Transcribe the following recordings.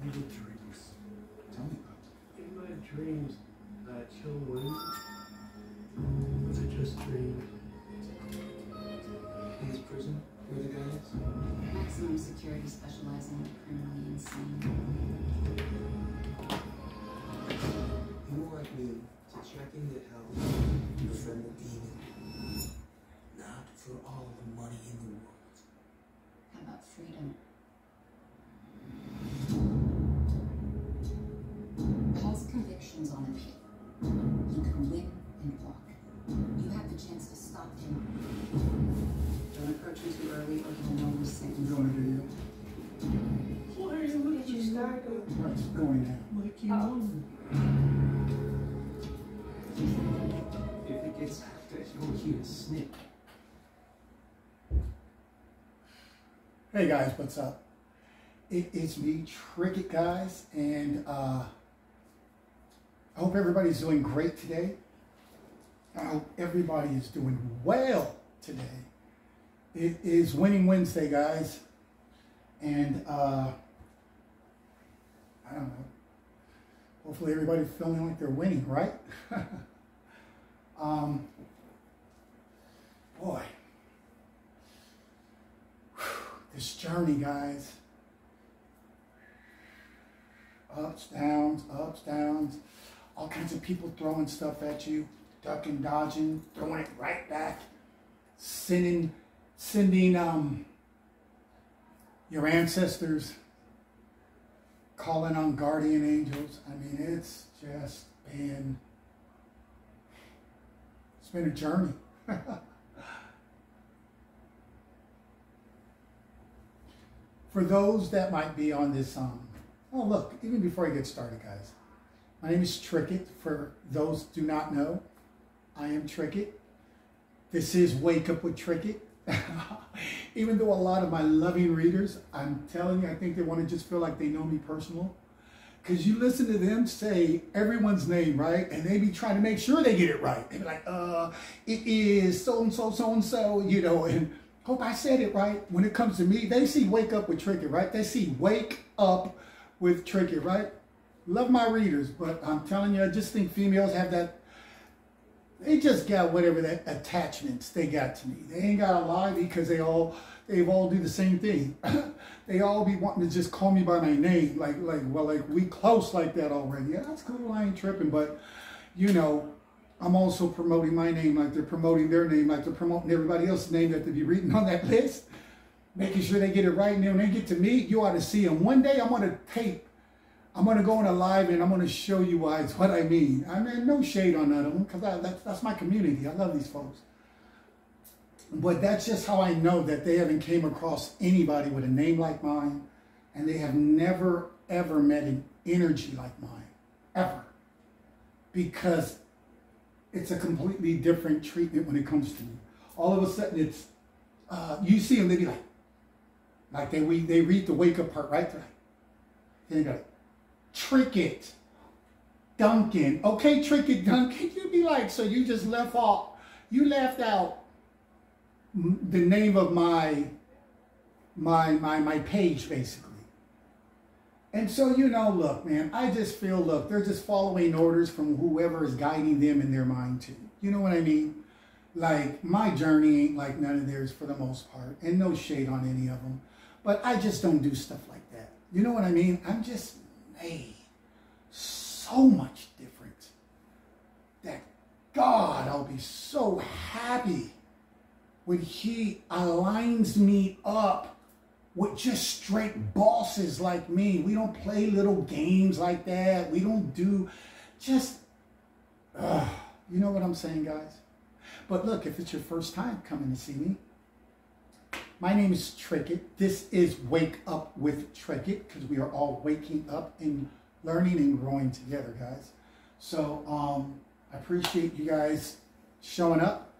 vivid dreams. Tell me about them. In my dreams, Chill Win. Was it just dreams? His prison, where the guy is? Maximum security specializing in criminally insane. You're more likely to check into hell to friend a demon, not for all the money in the world. How about freedom? Paul's convictions on appeal. You can win and walk. You have the chance to stop him. Don't approach him too early or he'll know we're sick. You going to do Why are you looking at stagger? what's going on? Like you won. If it gets after, you'll hear a snip. Hey guys, what's up? It's me, Trickett, guys, and I hope everybody's doing great today. I hope everybody is doing well today. It is Winning Wednesday, guys, and I don't know. Hopefully everybody's feeling like they're winning, right? Boy, this journey, guys. Ups, downs, all kinds of people throwing stuff at you, ducking, dodging, throwing it right back, sending your ancestors, calling on guardian angels. I mean, it's just been, it's been a journey. For those that might be on this, oh look, even before I get started, guys, my name is Trickett. For those who do not know, I am Trickett. This is Wake Up with Trickett. Even though a lot of my loving readers, I'm telling you, I think they want to just feel like they know me personal. Because you listen to them say everyone's name, right? And they be trying to make sure they get it right. They be like, it is so-and-so, so-and-so, you know, and hope I said it right. When it comes to me, they see Wake Up with Trickett, right? They see Wake Up with Trickett, right? Love my readers, but I'm telling you, I just think females have that, they just got whatever that attachments they got to me. They ain't got to lie because they all do the same thing. They all be wanting to just call me by my name, like we close like that already. Yeah, that's cool, I ain't tripping, but you know, I'm also promoting my name like they're promoting their name, like they're promoting everybody else's name that they be reading on that list, making sure they get it right. And then when they get to me, you ought to see them. One day I'm going to tape. I'm going to go on a live and I'm going to show you guys what I mean. I mean, no shade on none of them because that's my community. I love these folks. But that's just how I know that they haven't came across anybody with a name like mine, and they have never, ever met an energy like mine, ever. Because it's a completely different treatment when it comes to me. All of a sudden, it's, you see them, they be like they read the wake up part, right? Then they go, Trickett, Duncan. Okay, Trickett, Duncan. You'd be like, so you just left out the name of my page, basically. And so, you know, look, man, I just feel, look, they're just following orders from whoever is guiding them in their mind too. You know what I mean? Like, my journey ain't like none of theirs for the most part, and no shade on any of them. But I just don't do stuff like that. You know what I mean? I'm just made so much different that, God, I'll be so happy when He aligns me up with just straight bosses like me. We don't play little games like that. We don't do just, you know what I'm saying, guys? But look, if it's your first time coming to see me, my name is Trickett. This is Wake Up with Trickett, because we are all waking up and learning and growing together, guys. So I appreciate you guys showing up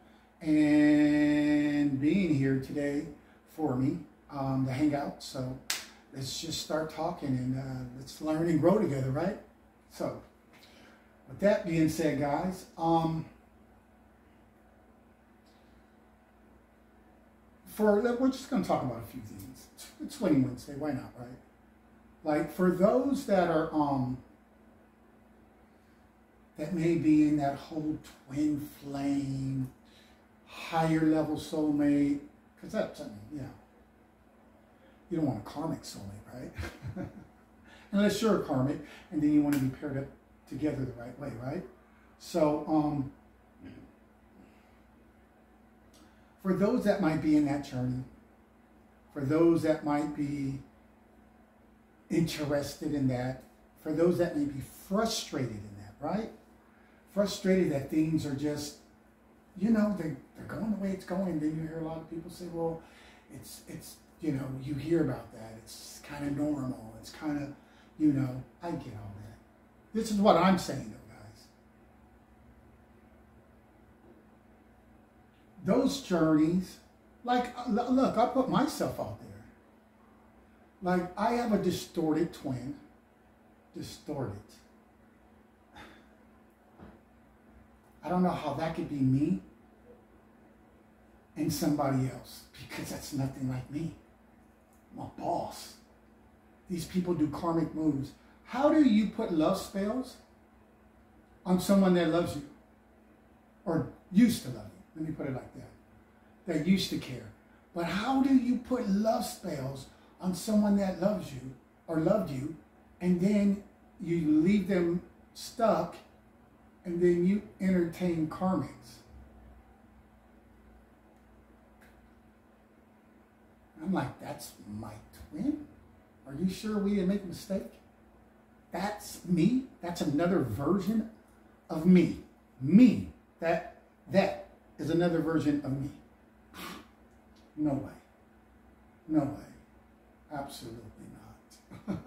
and being here today for me to hang out. So let's just start talking and let's learn and grow together, right? So with that being said, guys, we're just going to talk about a few things. It's Winning Wednesday, why not, right? Like for those that are that may be in that whole twin flame, higher level soulmate, because that's, I mean, you know, you don't want a karmic soulmate, right? Unless you're a karmic, and then you want to be paired up together the right way, right? So, for those that might be in that journey, for those that might be interested in that, for those that may be frustrated in that, right? Frustrated that things are just, you know, they're going the way it's going. Then you hear a lot of people say, well, it's you know, you hear about that. It's kind of normal. It's kind of, you know, I get all that. This is what I'm saying, though, guys. Those journeys, like, look, I put myself out there. Like, I have a distorted twin. Distorted. I don't know how that could be me and somebody else, because that's nothing like me. I'm a boss. These people do karmic moves. How do you put love spells on someone that loves you? Or used to love you. Let me put it like that. That used to care. But how do you put love spells on someone that loves you or loved you, and then you leave them stuck, and then you entertain karmics? I'm like, that's my twin? Are you sure we didn't make a mistake? That's me? That's another version of me. Me. That is another version of me. No way. No way. Absolutely not.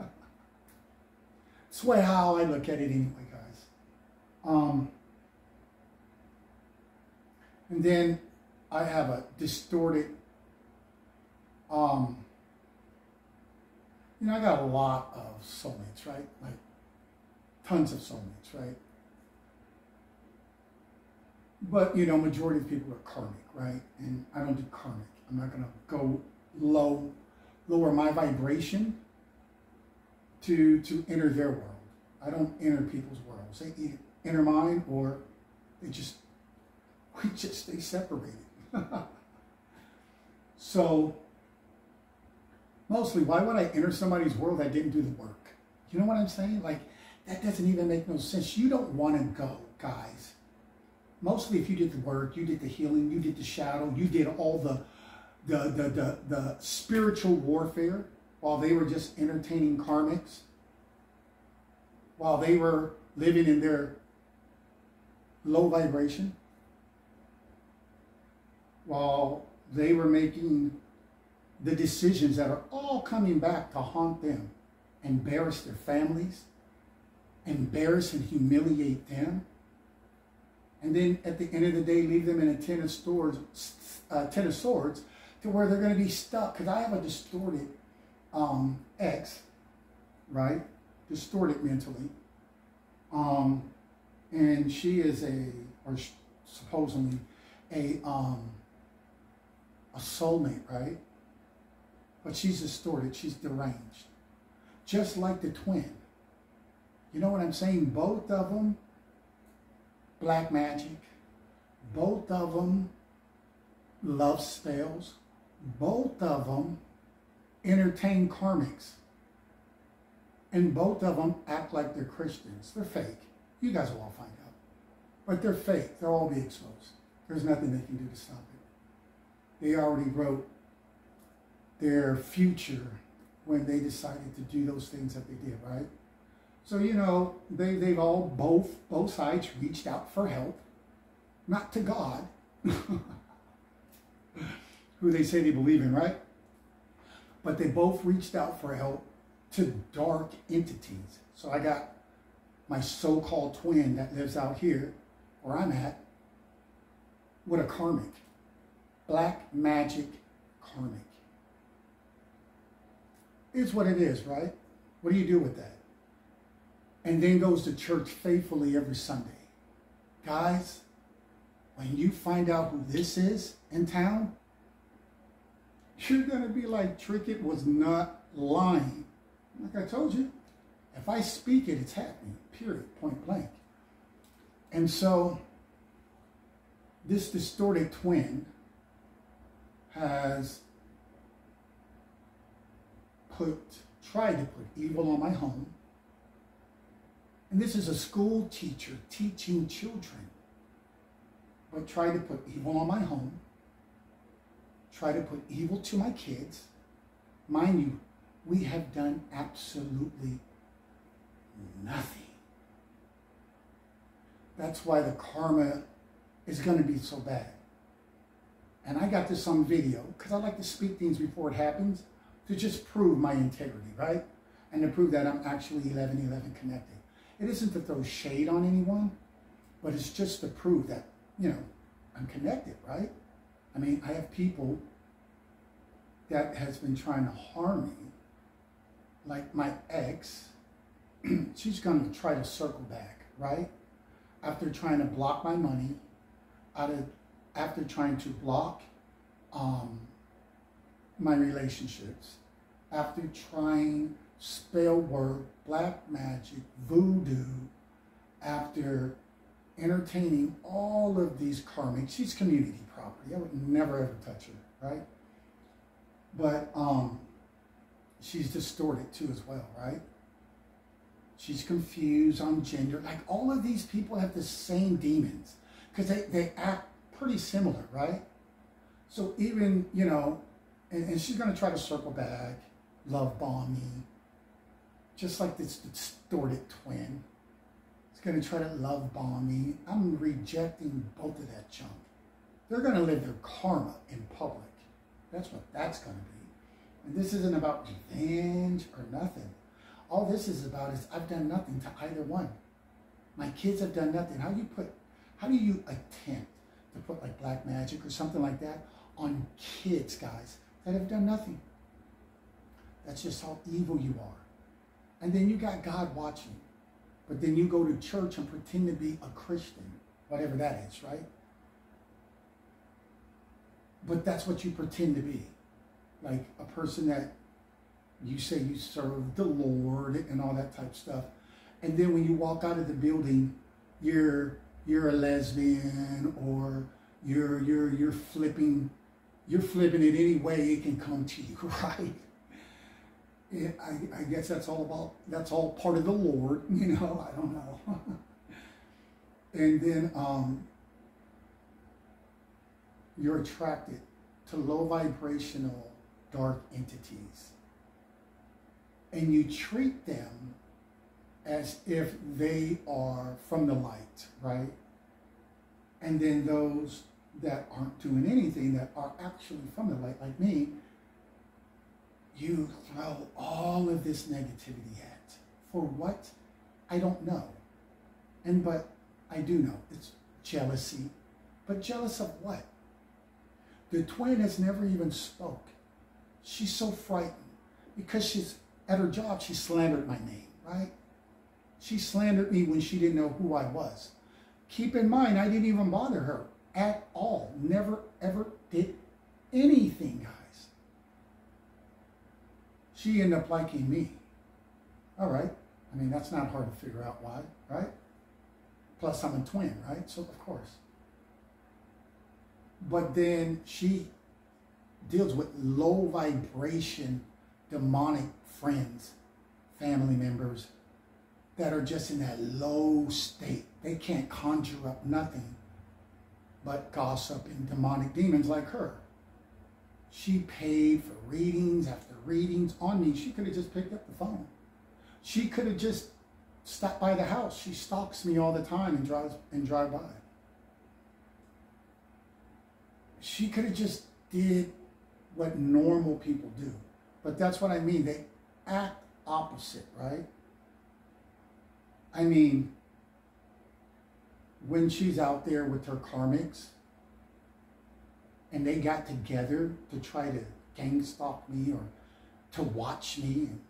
That's the way how I look at it anyway, guys. And then I have a distorted, you know, I got a lot of soulmates, right? Like tons of soulmates, right? But, you know, majority of people are karmic, right? And I don't do karmic. I'm not going to go lower my vibration to enter their world. I don't enter people's worlds. They either enter mine or we just stay separated. So, mostly, why would I enter somebody's world that didn't do the work? You know what I'm saying? Like, that doesn't even make no sense. You don't want to go, guys. Mostly if you did the work, you did the healing, you did the shadow, you did all the spiritual warfare while they were just entertaining karmics, while they were living in their low vibration, while they were making the decisions that are all coming back to haunt them, embarrass their families, embarrass and humiliate them, and then at the end of the day leave them in a ten of swords to where they're going to be stuck. Because I have a distorted ex, right? Distorted mentally. And she is supposedly a soulmate, right? But she's distorted, she's deranged. Just like the twin. You know what I'm saying? Both of them, black magic. Both of them, love spells. Both of them entertain karmics. And both of them act like they're Christians. They're fake. You guys will all find out. But they're fake. They'll all be exposed. There's nothing they can do to stop it. They already wrote their future when they decided to do those things that they did, right? So, you know, they've all, both sides reached out for help. Not to God, who they say they believe in, right? But they both reached out for help to dark entities. So I got my so-called twin that lives out here, where I'm at, with a karmic. Black magic karmic. It's what it is, right? What do you do with that? And then goes to church faithfully every Sunday. Guys, when you find out who this is in town, you're going to be like, Trickett was not lying Like I told you, if I speak it, it's happening, period, point blank. And so this distorted twin has tried to put evil on my home. And this is a school teacher teaching children, but tried to put evil on my home, try to put evil to my kids. Mind you, we have done absolutely nothing. That's why the karma is going to be so bad. And I got this on video because I like to speak things before it happens to just prove my integrity, right? And to prove that I'm actually 1111 connected. It isn't to throw shade on anyone, but it's just to prove that, you know, I'm connected, right? I mean, I have people that has been trying to harm me, like my ex. She's going to try to circle back, right? After trying to block my money, after trying to block my relationships, after trying spell word, black magic, voodoo, after entertaining all of these karmics. She's community property. I would never ever touch her, right? But she's distorted too as well, right? She's confused on gender. Like all of these people have the same demons because they act pretty similar, right? So even, you know, and she's going to try to circle back, love bomb me, just like this distorted twin. It's going to try to love bomb me. I'm rejecting both of that junk. They're going to live their karma in public. That's what that's going to be. And this isn't about revenge or nothing. All this is about is I've done nothing to either one. My kids have done nothing. How do you attempt to put like black magic or something like that on kids, guys, that have done nothing? That's just how evil you are. And then you got God watching. But then you go to church and pretend to be a Christian, whatever that is, right? But that's what you pretend to be. Like a person that you say you serve the Lord and all that type of stuff. And then when you walk out of the building, you're a lesbian or you're flipping it any way it can come to you, right? I guess that's all part of the Lord, you know, I don't know. And then you're attracted to low vibrational dark entities. And you treat them as if they are from the light, right? And then those that aren't doing anything, that are actually from the light, like me, you throw all of this negativity at. For what? I don't know. But I do know. It's jealousy. But jealous of what? The twin has never even spoke. She's so frightened because she's at her job, she slandered my name, right? She slandered me when she didn't know who I was. Keep in mind, I didn't even bother her at all. Never, ever did anything, guys. She ended up liking me. All right. I mean, that's not hard to figure out why, right? Plus, I'm a twin, right? So, of course. But then she deals with low vibration, demonic friends, family members that are just in that low state. They can't conjure up nothing but gossip and demonic demons like her. She paid for readings after readings on me. She could have just picked up the phone. She could have just stopped by the house. She stalks me all the time and drive by. She could have just did what normal people do. But that's what I mean. They act opposite, right? I mean, when she's out there with her karmics and they got together to try to gang stalk me or to watch me, and,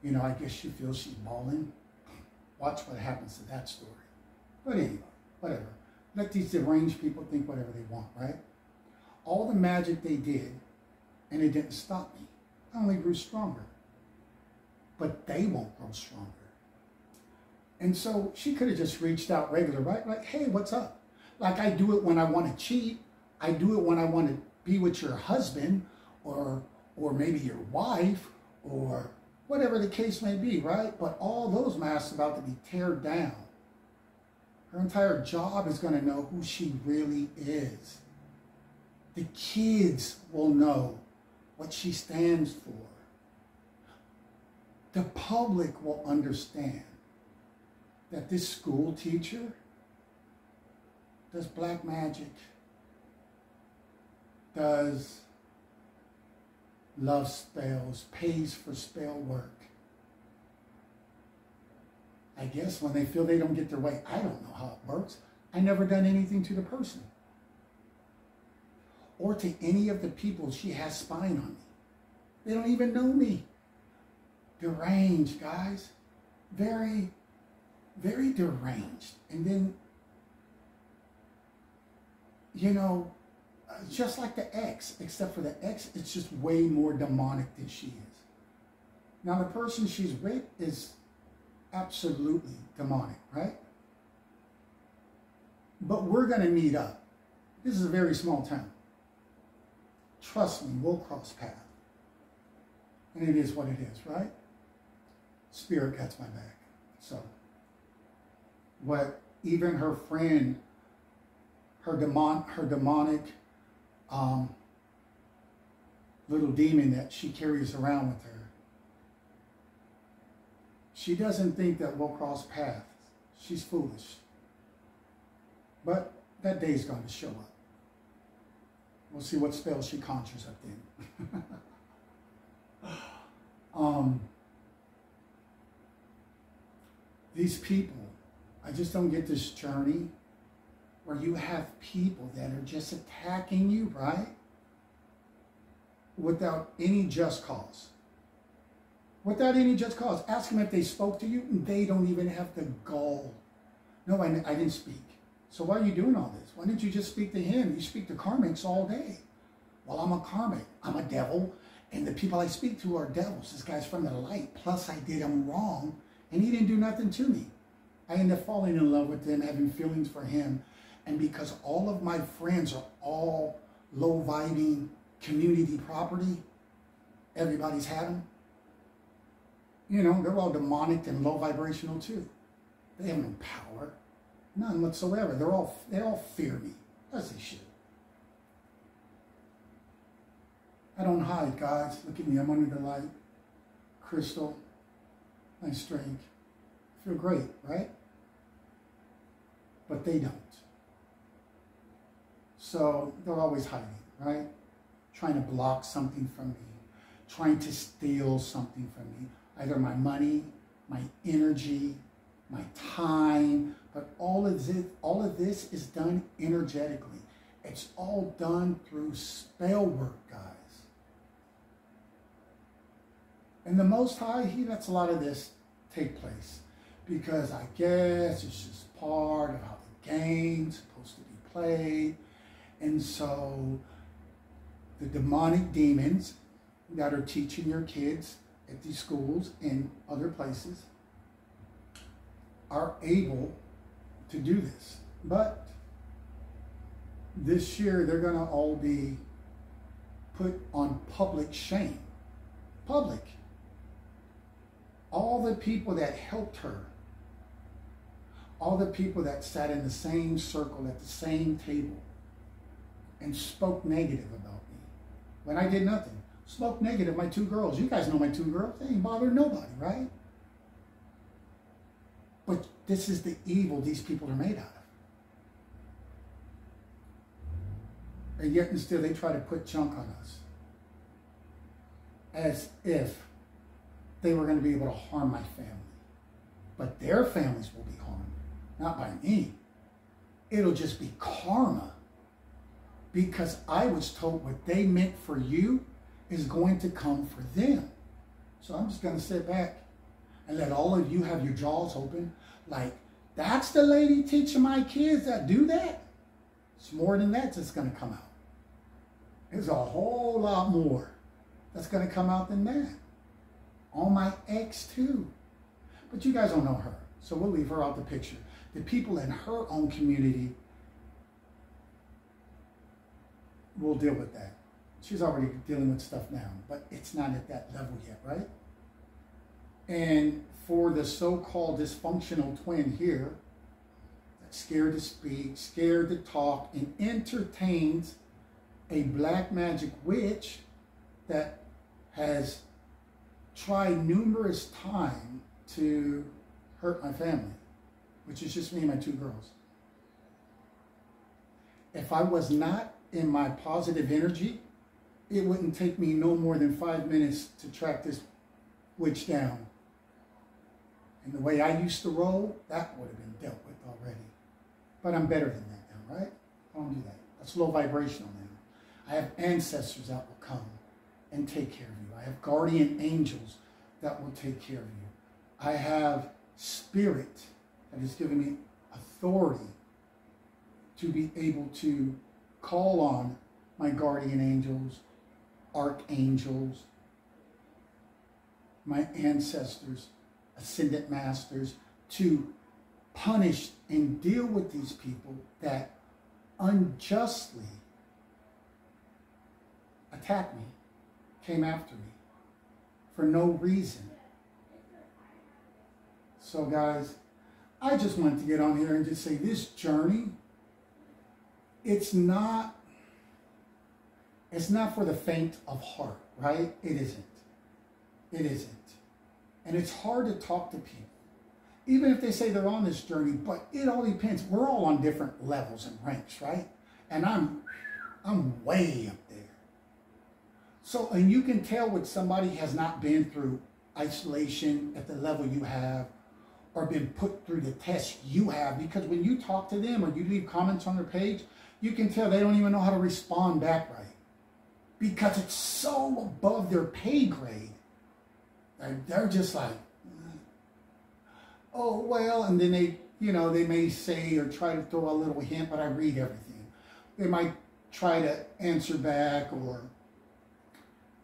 you know, I guess she feels she's balling. Watch what happens to that story. But anyway, whatever. Let these deranged people think whatever they want, right? All the magic they did, and it didn't stop me. I only grew stronger. but they won't grow stronger. And so she could have just reached out regular, right? Like, hey, what's up? Like I do it when I want to cheat. I do it when I want to be with your husband or maybe your wife or whatever the case may be, right? But all those masks about to be teared down. Her entire job is going to know who she really is. The kids will know what she stands for. The public will understand that this school teacher does black magic, does love spells, pays for spell work. I guess when they feel they don't get their way, I don't know how it works. I never done anything to the person or to any of the people she has spying on me. They don't even know me. Deranged, guys. Very, very deranged. And then, you know, just like the ex, except for the ex, it's just way more demonic than she is. Now, the person she's with is absolutely demonic, right? But we're going to meet up. This is a very small town. Trust me, we'll cross paths. And it is what it is, right? Spirit gets my back. So, what even her friend, her demonic little demon that she carries around with her, she doesn't think that we'll cross paths. She's foolish. But that day's going to show up. We'll see what spell she conjures up then. These people, I just don't get this journey where you have people that are just attacking you, right? Without any just cause. Without any just cause. Ask them if they spoke to you, and they don't even have the gall. No, I didn't speak. So why are you doing all this? Why didn't you just speak to him? You speak to karmics all day. Well, I'm a karmic. I'm a devil, and the people I speak to are devils. This guy's from the light. Plus, I did him wrong, and he didn't do nothing to me. I ended up falling in love with him, having feelings for him, and because all of my friends are all low-vibing community property, everybody's had them. You know, they're all demonic and low vibrational too. They have no power. None whatsoever. They all fear me. As they should. I don't hide, guys. Look at me. I'm under the light. Crystal. Nice drink. Feel great, right? But they don't. So they're always hiding, right? Trying to block something from me. Trying to steal something from me. Either my money, my energy, my time, but all of this is done energetically. It's all done through spell work, guys. And the Most High, He lets a lot of this take place because I guess it's just part of how the game's supposed to be played. And so the demonic demons that are teaching your kids at these schools and other places are able to do this. But this year they're going to all be put on public shame. Public. All the people that helped her, all the people that sat in the same circle at the same table and spoke negative about me when I did nothing. Spoke negative, my two girls. You guys know my two girls. They ain't bothering nobody, right? But this is the evil these people are made out of. And yet and still they try to put junk on us. As if they were going to be able to harm my family. But their families will be harmed. Not by me. It'll just be karma. Because I was told what they meant for you is going to come for them. So I'm just going to sit back and let all of you have your jaws open. Like, that's the lady teaching my kids that do that? It's more than that that's going to come out. There's a whole lot more that's going to come out than that. on my ex too. But you guys don't know her, so we'll leave her out the picture. The people in her own community will deal with that. She's already dealing with stuff now, but it's not at that level yet, right? And for the so-called dysfunctional twin here, that's scared to speak, scared to talk, and entertains a black magic witch that has tried numerous times to hurt my family, which is just me and my 2 girls. If I was not in my positive energy, it wouldn't take me no more than 5 minutes to track this witch down. And the way I used to roll, that would have been dealt with already. But I'm better than that now, right? I don't do that. That's low vibrational now. I have ancestors that will come and take care of you. I have guardian angels that will take care of you. I have spirit that has given me authority to be able to call on my guardian angels, archangels, my ancestors, ascendant masters, to punish and deal with these people that unjustly attacked me, came after me for no reason. So guys, I just wanted to get on here and just say this journey, it's not for the faint of heart, right? It isn't. It isn't. And it's hard to talk to people, even if they say they're on this journey, but it all depends. We're all on different levels and ranks, right? And I'm way up there. So, and you can tell when somebody has not been through isolation at the level you have, or been put through the test you have, because when you talk to them or you leave comments on their page, you can tell they don't even know how to respond back right, because it's so above their pay grade. They're just like, oh, well, and then they, you know, they may say or try to throw a little hint, but I read everything. They might try to answer back or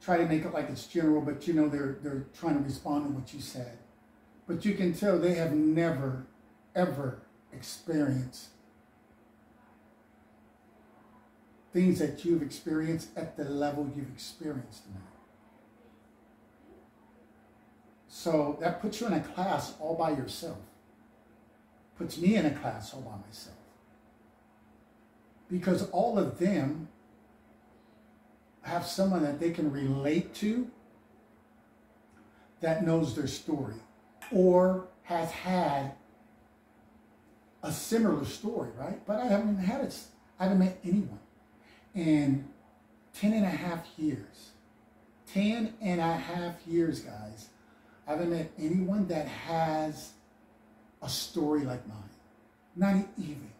try to make it like it's general, but you know, they're trying to respond to what you said. But you can tell they have never, ever experienced things that you've experienced at the level you've experienced them at. So that puts you in a class all by yourself. Puts me in a class all by myself. Because all of them have someone that they can relate to that knows their story or has had a similar story, right? But I haven't had it. I haven't met anyone in 10 and a half years. 10 and a half years, guys. I haven't met anyone that has a story like mine. Not even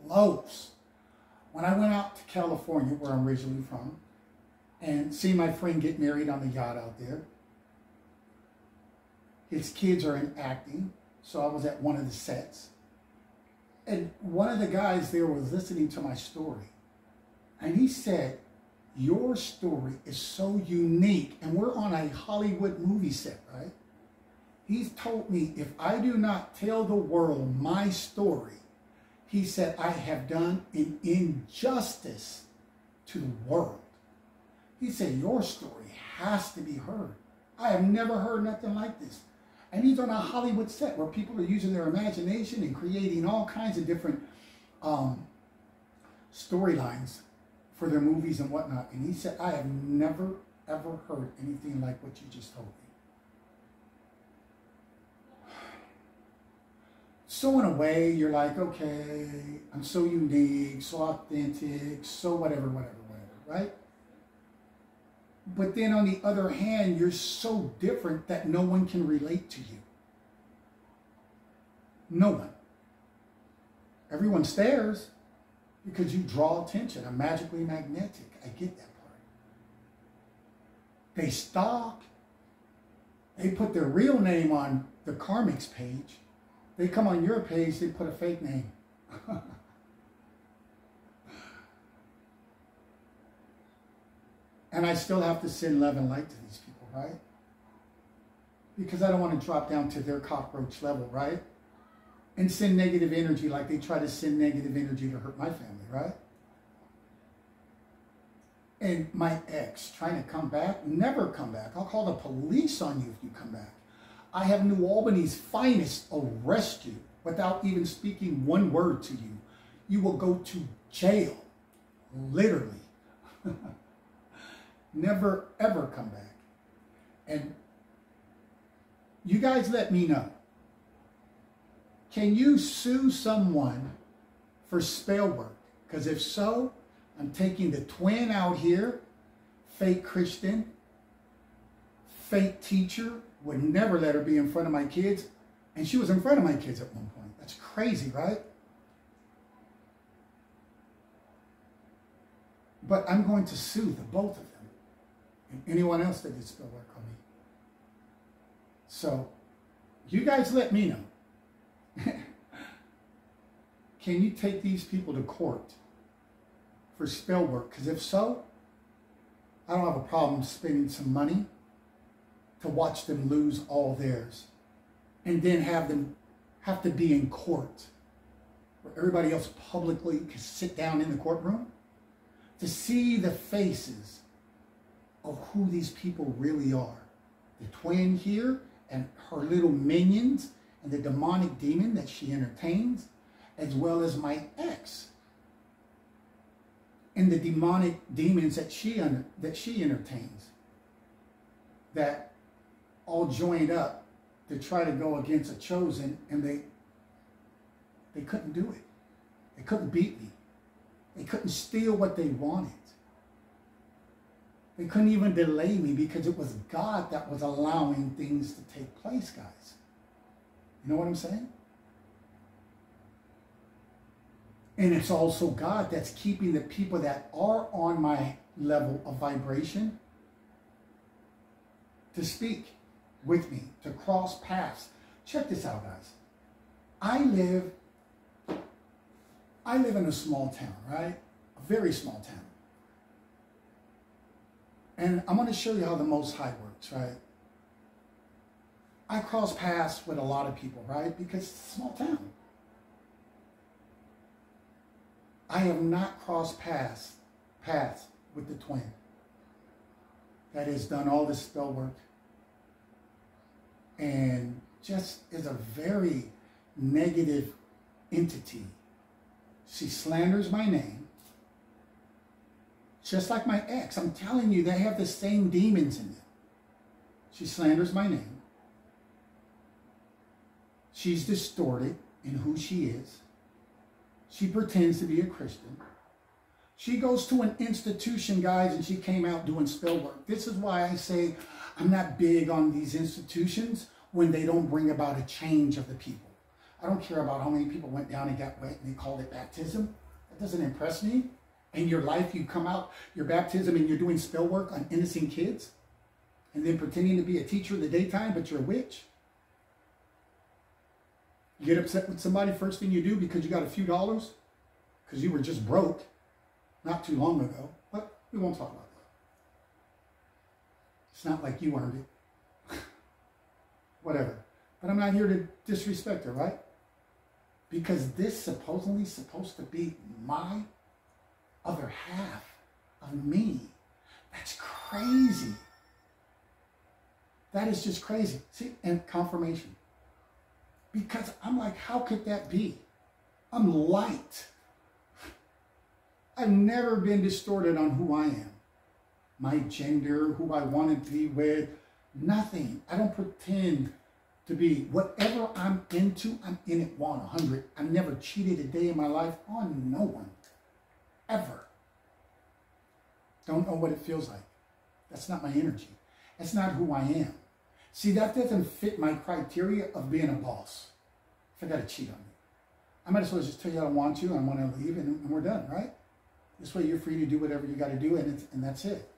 close. When I went out to California, where I'm originally from, and see my friend get married on the yacht out there, his kids are in acting, so I was at one of the sets. And one of the guys there was listening to my story. And he said, your story is so unique. And we're on a Hollywood movie set, right? He's told me, if I do not tell the world my story, he said, I have done an injustice to the world. He said, your story has to be heard. I have never heard nothing like this. And he's on a Hollywood set where people are using their imagination and creating all kinds of different storylines for their movies and whatnot. And he said, I have never, ever heard anything like what you just told me. So in a way, you're like, okay, I'm so unique, so authentic, so whatever, right? But then on the other hand, you're so different that no one can relate to you. No one. Everyone stares because you draw attention. I'm magically magnetic. I get that part. They stalk. They put their real name on the Karmic's page. They come on your page, they put a fake name. And I still have to send love and light to these people, right? because I don't want to drop down to their cockroach level, right? And send negative energy like they try to send negative energy to hurt my family, right? And my ex trying to come back, never come back. I'll call the police on you if you come back. I have New Albany's finest arrest you without even speaking one word to you. You will go to jail, literally. Never, ever come back. And you guys let me know. Can you sue someone for spell work? Because if so, I'm taking the twin out here, fake Christian, fake teacher, would never let her be in front of my kids. And she was in front of my kids at one point. That's crazy, right? But I'm going to sue the both of them and anyone else that did spell work on me. So, you guys let me know. Can you take these people to court for spell work? Because if so, I don't have a problem spending some money to watch them lose all theirs and then have them have to be in court where everybody else publicly can sit down in the courtroom to see the faces of who these people really are. The twin here and her little minions and the demonic demon that she entertains, as well as my ex and the demonic demons that she entertains, that all joined up to try to go against a chosen, and they couldn't do it. They couldn't beat me. They couldn't steal what they wanted. They couldn't even delay me because it was God that was allowing things to take place, guys. You know what I'm saying? And it's also God that's keeping the people that are on my level of vibration to speak with me, to cross paths. Check this out, guys. I live in a small town, right? A very small town. And I'm going to show you how the Most High works, right? I cross paths with a lot of people, right? Because it's a small town. I have not crossed paths with the twin that has done all this spell work and just is a very negative entity. She slanders my name, just like my ex. I'm telling you, they have the same demons in them. She slanders my name. She's distorted in who she is. She pretends to be a Christian. She goes to an institution, guys, and she came out doing spell work. This is why I say I'm not big on these institutions when they don't bring about a change of the people. I don't care about how many people went down and got wet and they called it baptism. That doesn't impress me. In your life, you come out, your baptism, and you're doing spell work on innocent kids and then pretending to be a teacher in the daytime, but you're a witch. You get upset with somebody, first thing you do because you got a few dollars, because you were just broke not too long ago. But we won't talk about that. It's not like you earned it. Whatever. But I'm not here to disrespect her, right? Because this supposedly supposed to be my other half of me. That's crazy. That is just crazy. See, and confirmation. Because I'm like, how could that be? I'm light. I've never been distorted on who I am. My gender, who I want to be with, nothing. I don't pretend to be. Whatever I'm into, I'm in it 100. I've never cheated a day in my life on no one. Ever. Don't know what it feels like. That's not my energy. That's not who I am. See, that doesn't fit my criteria of being a boss. If I got to cheat on you, I might as well just tell you I don't want you, I want to leave, and we're done, right? This way you're free to do whatever you got to do, and that's it.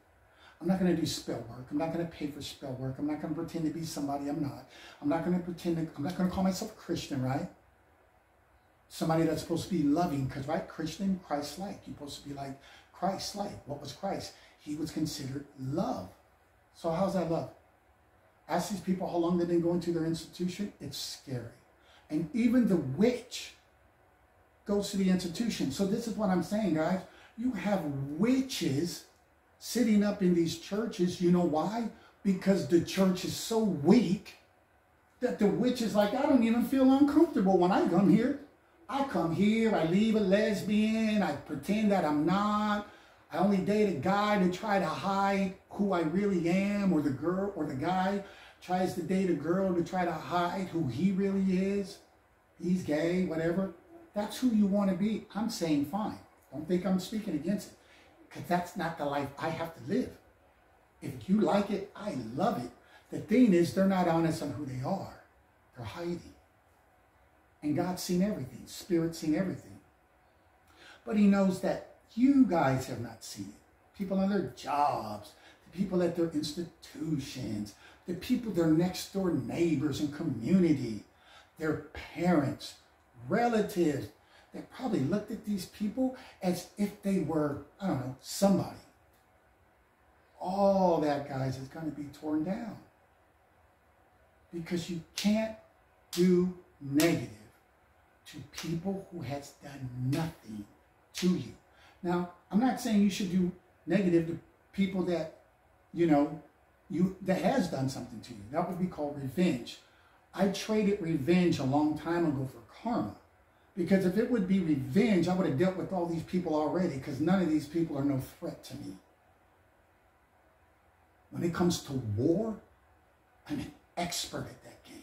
I'm not going to do spell work. I'm not going to pay for spell work. I'm not going to pretend to be somebody I'm not. I'm not going to call myself a Christian, right? Somebody that's supposed to be loving, because, right, Christian, Christ-like. You're supposed to be like Christ-like. What was Christ? He was considered love. So how's that love? Ask these people how long they've been going to their institution. It's scary. And even the witch goes to the institution. So this is what I'm saying, guys. You have witches sitting up in these churches. You know why? Because the church is so weak that the witch is like, I don't even feel uncomfortable when I come here. I come here, I leave a lesbian, I pretend that I'm not. I only date a guy to try to hide who I really am, or the girl or the guy tries to date a girl to try to hide who he really is. He's gay, whatever. That's who you want to be. I'm saying fine. Don't think I'm speaking against it, because that's not the life I have to live. If you like it, I love it. The thing is, they're not honest on who they are. They're hiding. And God's seen everything. Spirit's seen everything. But he knows that you guys have not seen it. People on their jobs, the people at their institutions, the people, their next door neighbors and community, their parents, relatives, that probably looked at these people as if they were, I don't know, somebody. All that, guys, is going to be torn down. Because you can't do negative to people who has done nothing to you. Now, I'm not saying you should do negative to people that, that has done something to you. That would be called revenge. I traded revenge a long time ago for karma. Because if it would be revenge, I would have dealt with all these people already, because none of these people are no threat to me. When it comes to war, I'm an expert at that game.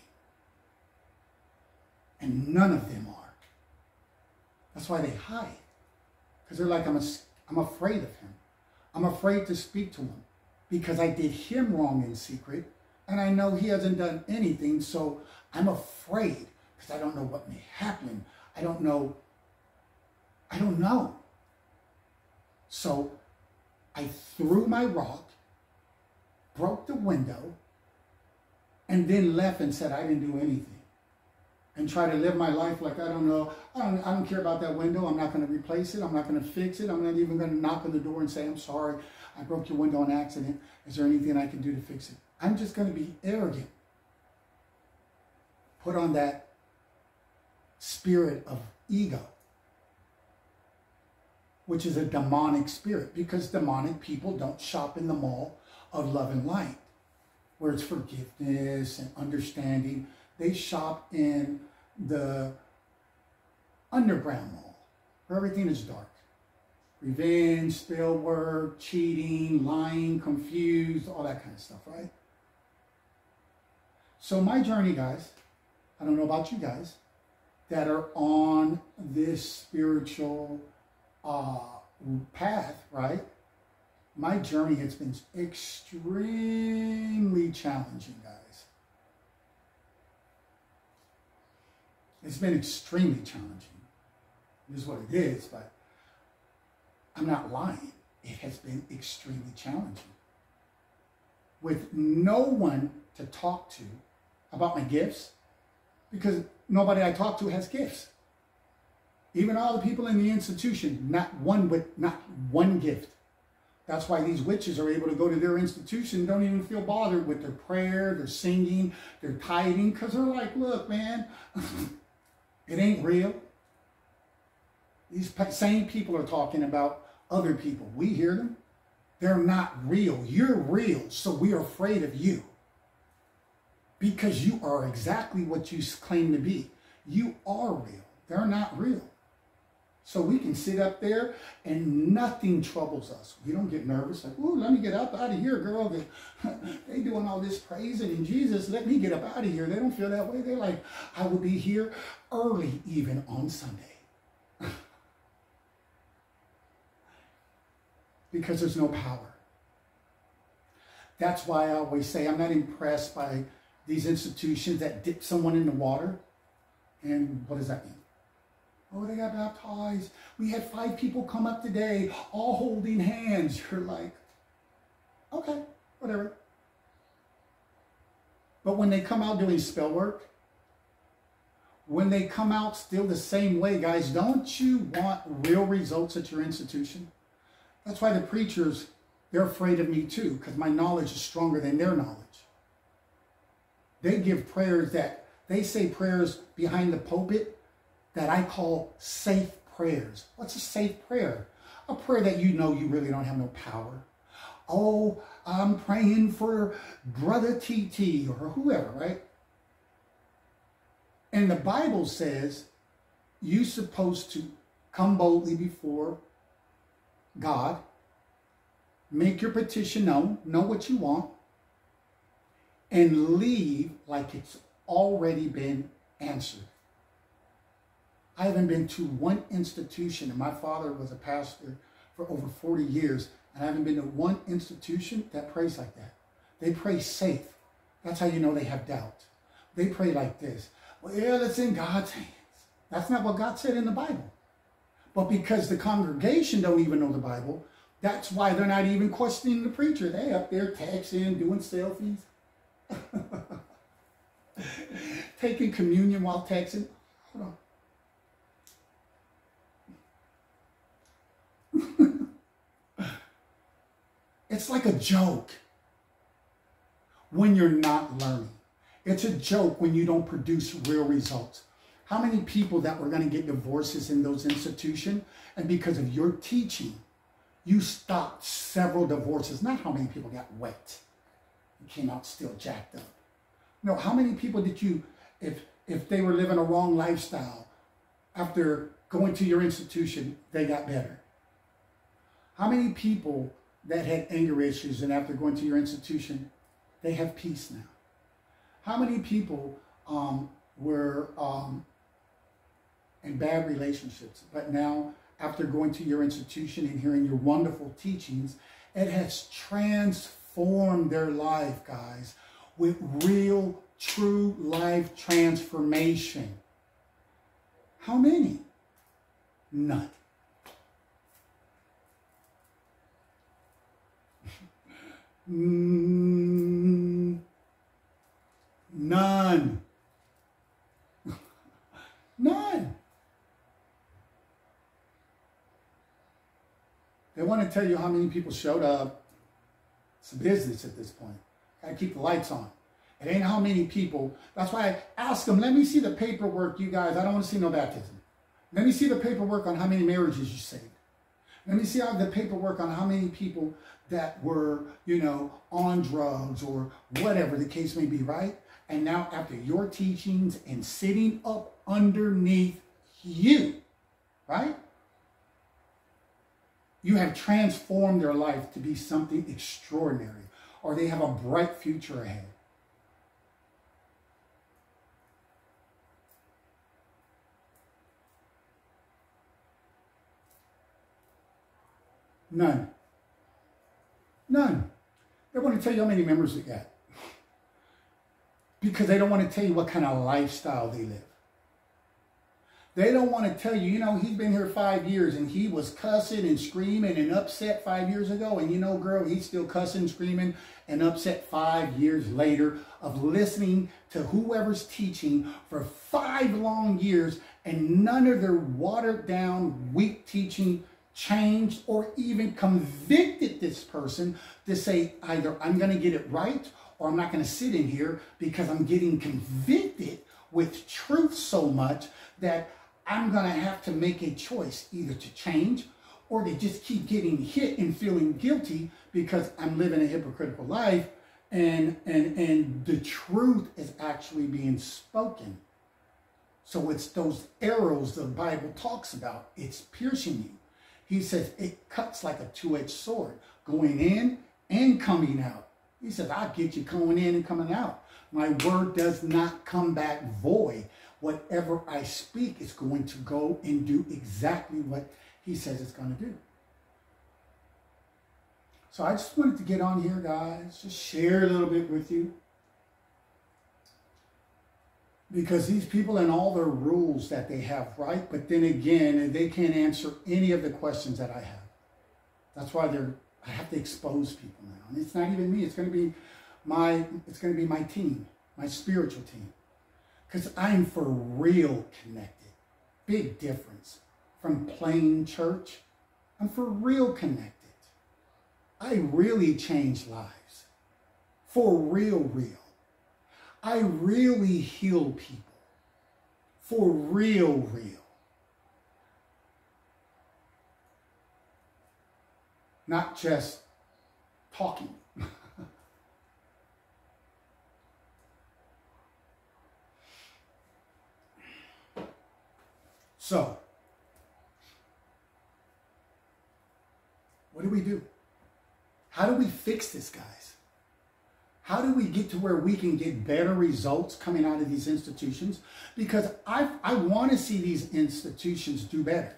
And none of them are. That's why they hide. Because they're like, I'm afraid of him. I'm afraid to speak to him. Because I did him wrong in secret. And I know he hasn't done anything. So I'm afraid. Because I don't know what may happen. I don't know. So I threw my rock, broke the window, and then left and said I didn't do anything. And try to live my life like I don't care about that window. I'm not going to replace it. I'm not going to fix it. I'm not even going to knock on the door and say, I'm sorry, I broke your window on accident. Is there anything I can do to fix it? I'm just going to be arrogant. Put on that spirit of ego, which is a demonic spirit, because demonic people don't shop in the mall of love and light, where it's forgiveness and understanding. They shop in the underground mall, where everything is dark. Revenge, spell work, cheating, lying, confused, all that kind of stuff, right? So my journey, guys, I don't know about you guys that are on this spiritual path, right? My journey has been extremely challenging, guys. It's been extremely challenging. This is what it is, but I'm not lying. It has been extremely challenging. With no one to talk to about my gifts, because nobody I talk to has gifts. Even all the people in the institution, not one gift. That's why these witches are able to go to their institution, don't even feel bothered with their prayer, their singing, their tithing, because they're like, look, man, it ain't real. These same people are talking about other people. We hear them. They're not real. You're real, so we are afraid of you. Because you are exactly what you claim to be. You are real. They're not real. So we can sit up there and nothing troubles us. We don't get nervous. Like, ooh, let me get up out of here, girl. They doing all this praising in Jesus. Let me get up out of here. They don't feel that way. They're like, I will be here early even on Sunday. Because there's no power. That's why I always say I'm not impressed by these institutions that dip someone in the water. And what does that mean? Oh, they got baptized. We had 5 people come up today, all holding hands. You're like, okay, whatever. But when they come out doing spell work, when they come out still the same way, guys, don't you want real results at your institution? That's why the preachers, they're afraid of me too, because my knowledge is stronger than their knowledge. They give prayers that, they say prayers behind the pulpit that I call safe prayers. What's a safe prayer? A prayer that you know you really don't have no power. Oh, I'm praying for Brother TT or whoever, right? And the Bible says you're supposed to come boldly before God, make your petition known, know what you want, and leave like it's already been answered. I haven't been to one institution, and my father was a pastor for over 40 years, and I haven't been to one institution that prays like that. They pray safe. That's how you know they have doubt. They pray like this. Well, yeah, that's in God's hands. That's not what God said in the Bible. But because the congregation don't even know the Bible, that's why they're not even questioning the preacher. They up there texting, doing selfies. Taking communion while texting. Hold on. It's like a joke when you're not learning. It's a joke when you don't produce real results. How many people that were going to get divorces in those institutions, and because of your teaching, you stopped several divorces? Not how many people got wet and came out still jacked up. No, how many people did you, if they were living a wrong lifestyle, after going to your institution, they got better? How many people that had anger issues and after going to your institution, they have peace now? How many people were in bad relationships, but now after going to your institution and hearing your wonderful teachings, it has transformed their life, guys, with real, true life transformation? How many? None. None. None. They want to tell you how many people showed up. It's a business at this point. Gotta keep the lights on. It ain't how many people. That's why I ask them, let me see the paperwork, you guys. I don't want to see no baptism. Let me see the paperwork on how many marriages you saved. Let me see the paperwork on how many people that were, on drugs or whatever the case may be, right? And now after your teachings and sitting up underneath you, right? You have transformed their life to be something extraordinary, or they have a bright future ahead. None. None. They want to tell you how many members they got. Because they don't want to tell you what kind of lifestyle they live. They don't want to tell you, he's been here 5 years and he was cussing and screaming and upset 5 years ago. And girl, he's still cussing, screaming, and upset 5 years later of listening to whoever's teaching for 5 long years, and none of their watered down, weak teaching changed or even convicted this person to say either I'm going to get it right or I'm not going to sit in here, because I'm getting convicted with truth so much that I'm going to have to make a choice either to change or to just keep getting hit and feeling guilty because I'm living a hypocritical life and the truth is actually being spoken. So it's those arrows the Bible talks about. It's piercing you. He says it cuts like a two-edged sword, going in and coming out. He says, I'll get you going in and coming out. My word does not come back void. Whatever I speak is going to go and do exactly what he says it's going to do. So I just wanted to get on here, guys, just share a little bit with you. Because these people and all their rules that they have, right? But then again, they can't answer any of the questions that I have. That's why I have to expose people now. And it's not even me. It's going to be my team, my spiritual team. Because I'm for real connected. Big difference from plain church. I'm for real connected. I really change lives. For real. I really heal people. For real, real. Not just talking. So, what do we do? How do we fix this, guys? How do we get to where we can get better results coming out of these institutions? Because I want to see these institutions do better.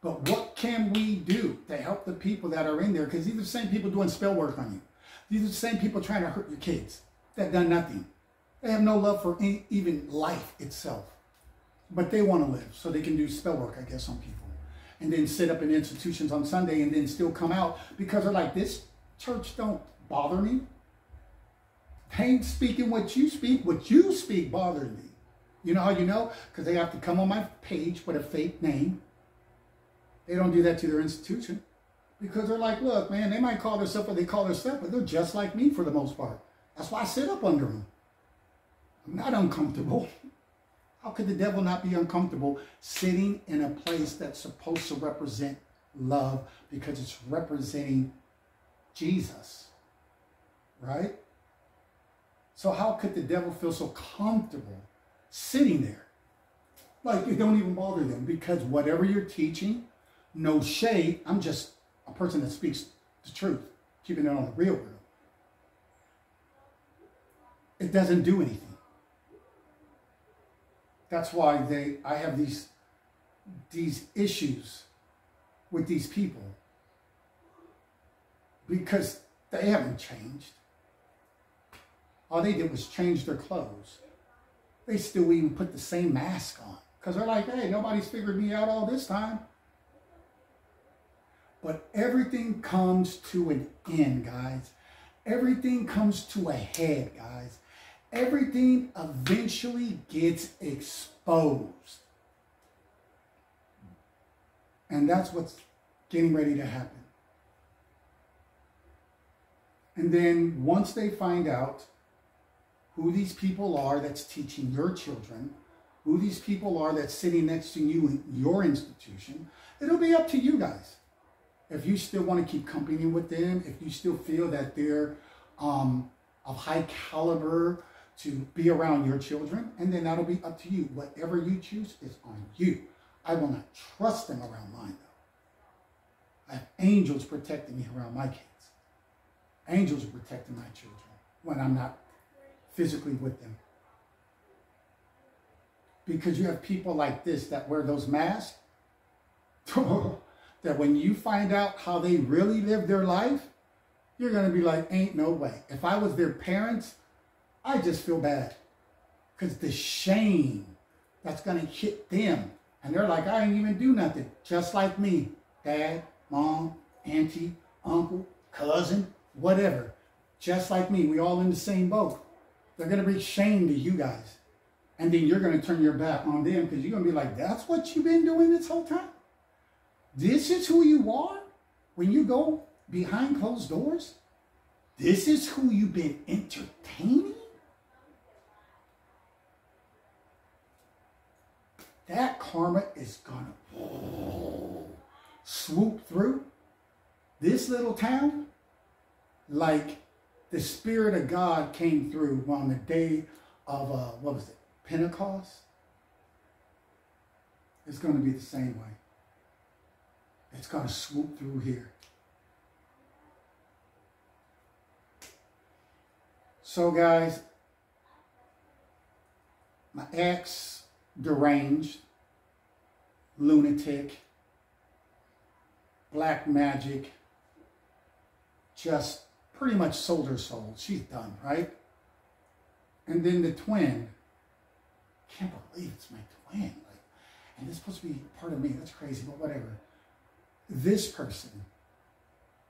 But what can we do to help the people that are in there? Because these are the same people doing spell work on you. These are the same people trying to hurt your kids that done nothing. They have no love for even life itself. But they want to live, so they can do spell work, I guess, on people. And then sit up in institutions on Sunday and then still come out because they're like, this church don't bother me. They ain't speaking what you speak. What you speak bothers me. You know how you know? Because they have to come on my page with a fake name. They don't do that to their institution. Because they're like, look, man, they might call themselves what they call themselves, but they're just like me for the most part. That's why I sit up under them. I'm not uncomfortable. How could the devil not be uncomfortable sitting in a place that's supposed to represent love because it's representing Jesus, right? So how could the devil feel so comfortable sitting there? Like it don't even bother them because whatever you're teaching, no shade, I'm just a person that speaks the truth, keeping it on the real. It doesn't do anything. That's why I have these issues with these people because they haven't changed. All they did was change their clothes. They still even put the same mask on because they're like, hey, nobody's figured me out all this time. But everything comes to an end, guys. Everything comes to a head, guys. Everything eventually gets exposed. And that's what's getting ready to happen. And then once they find out who these people are that's teaching your children, who these people are that's sitting next to you in your institution, it'll be up to you guys. If you still want to keep company with them, if you still feel that they're of high caliber to be around your children, and then that'll be up to you. Whatever you choose is on you. I will not trust them around mine, though. I have angels protecting me around my kids. Angels are protecting my children when I'm not physically with them. Because you have people like this that wear those masks, that when you find out how they really live their life, you're going to be like, ain't no way. If I was their parents, I just feel bad because the shame that's going to hit them. And they're like, I ain't even do nothing. Just like me. Dad, mom, auntie, uncle, cousin, whatever. Just like me. We all in the same boat. They're going to be ashamed of you guys. And then you're going to turn your back on them because you're going to be like, that's what you've been doing this whole time? This is who you are when you go behind closed doors? This is who you've been entertaining? That karma is going to swoop through this little town like the Spirit of God came through on the day of, what was it, Pentecost? It's going to be the same way. It's going to swoop through here. So, guys, my ex, deranged, lunatic, black magic, just pretty much sold her soul. She's done, right? And then the twin, can't believe it's my twin. Like, and it's supposed to be part of me. That's crazy, but whatever. This person,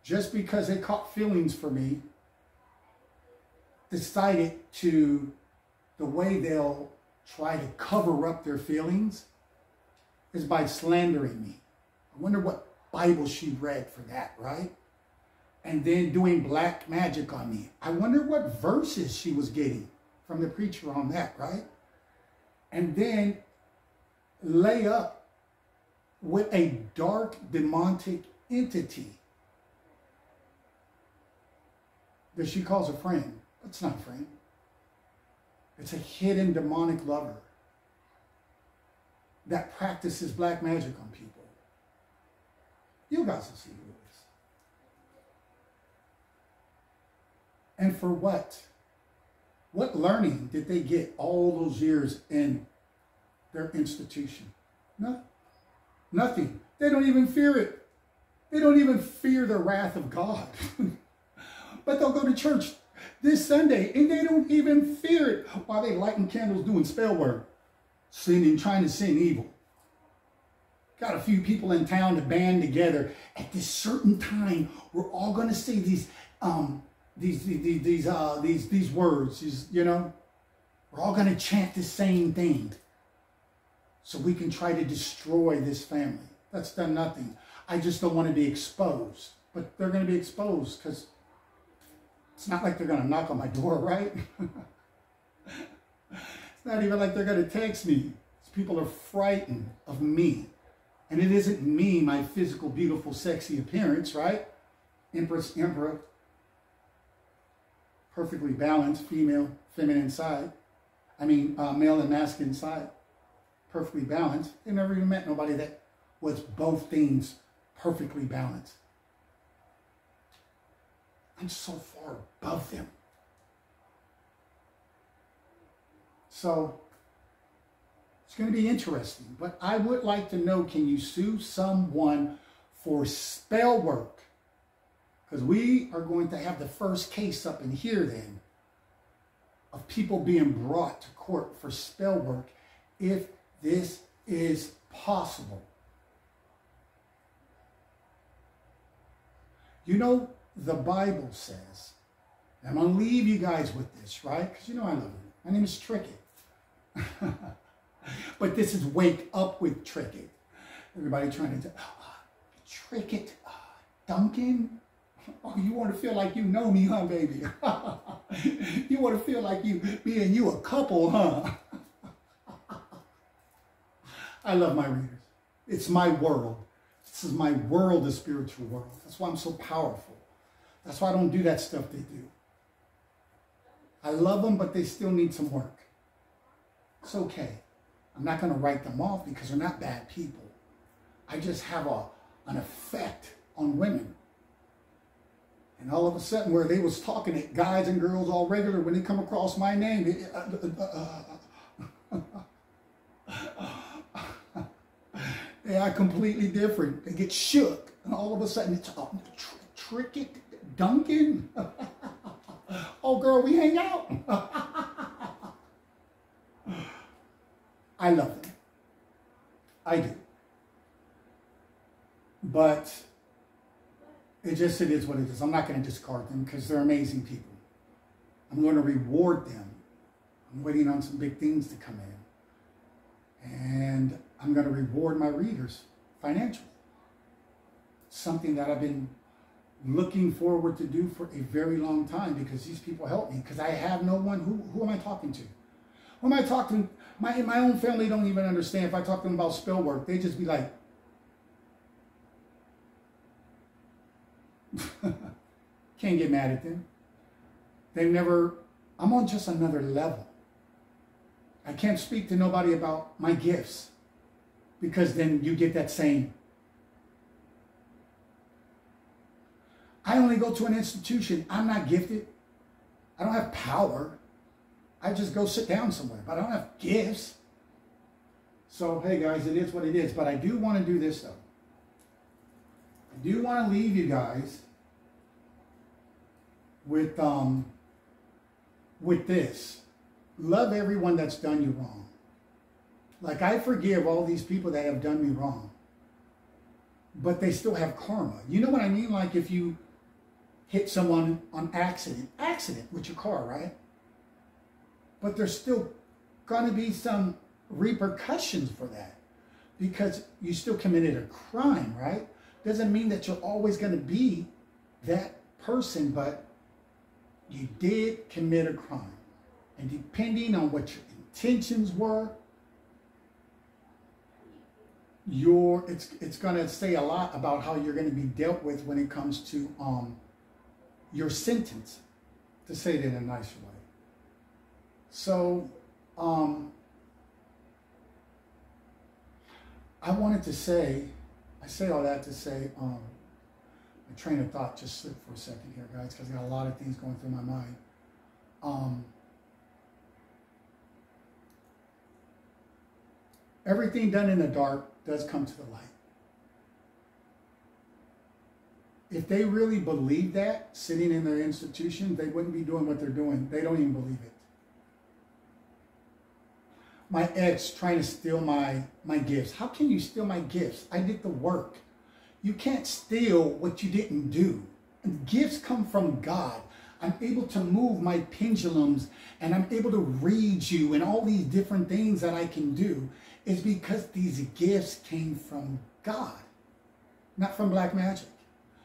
just because they caught feelings for me, decided to, the way they'll try to cover up their feelings is by slandering me. I wonder what Bible she read for that, right? and then doing black magic on me. I wonder what verses she was getting from the preacher on that, right? And then lay up with a dark demonic entity that she calls a friend. That's not a friend. It's a hidden demonic lover that practices black magic on people. You guys will see who it is. And for what? What learning did they get all those years in their institution? Nothing. Nothing. They don't even fear it. They don't even fear the wrath of God. But they'll go to church this Sunday and they don't even fear it while they lighting candles doing spell work, sinning, trying to sin evil. Got a few people in town to band together at this certain time. We're all going to say these words, you know. We're all going to chant the same thing so we can try to destroy this family. That's done nothing. I just don't want to be exposed. But they're going to be exposed because it's not like they're going to knock on my door, right? It's not even like they're going to text me. People are frightened of me. And it isn't me, my physical, beautiful, sexy appearance, right? Empress, emperor, perfectly balanced, female, feminine side. I mean, male and masculine side, perfectly balanced. They never even met nobody that was both things perfectly balanced. I'm so far above them. So it's going to be interesting. But I would like to know, can you sue someone for spell work? Because we are going to have the first case up in here then of people being brought to court for spell work if this is possible. You know, the Bible says, and I'm going to leave you guys with this, right? Because you know I love you. My name is Trickett. But this is Wake Up with Trickett. Everybody trying to, Trickett, Duncan? Oh, you want to feel like you know me, huh, baby? You want to feel like me and you a couple, huh? I love my readers. It's my world. This is my world, the spiritual world. That's why I'm so powerful. That's why I don't do that stuff they do. I love them, but they still need some work. It's okay. I'm not going to write them off because they're not bad people. I just have an effect on women. And all of a sudden, where they was talking at guys and girls all regular, when they come across my name, they are completely different. They get shook. And all of a sudden, it's Trickett Duncan. Oh, girl, we hang out. I love them. I do. But it is what it is. I'm not going to discard them because they're amazing people. I'm going to reward them. I'm waiting on some big things to come in. And I'm going to reward my readers financially. Something that I've been looking forward to do for a very long time because these people help me. Because I have no one. Who am I talking to? Who am I talking to? My own family don't even understand. If I talk to them about spell work, they just be like, can't get mad at them. I'm on just another level. I can't speak to nobody about my gifts because then you get that saying. I only go to an institution. I'm not gifted. I don't have power. I just go sit down somewhere, but I don't have gifts. So, hey guys, it is what it is. But I do want to do this though. I do want to leave you guys with this. Love everyone that's done you wrong. Like I forgive all these people that have done me wrong. But they still have karma. You know what I mean? Like if you hit someone on accident with your car, right? But there's still going to be some repercussions for that because you still committed a crime, right? Doesn't mean that you're always going to be that person, but you did commit a crime. And depending on what your intentions were, it's going to say a lot about how you're going to be dealt with when it comes to your sentence, to say it in a nicer way. So I wanted to say, I say all that to say, my train of thought just slipped for a second here, guys, because I got a lot of things going through my mind. Everything done in the dark does come to the light. If they really believed that, sitting in their institution, they wouldn't be doing what they're doing. They don't even believe it. My ex trying to steal my gifts. How can you steal my gifts? I did the work. You can't steal what you didn't do. And gifts come from God. I'm able to move my pendulums and I'm able to read you and all these different things that I can do is because these gifts came from God, not from black magic.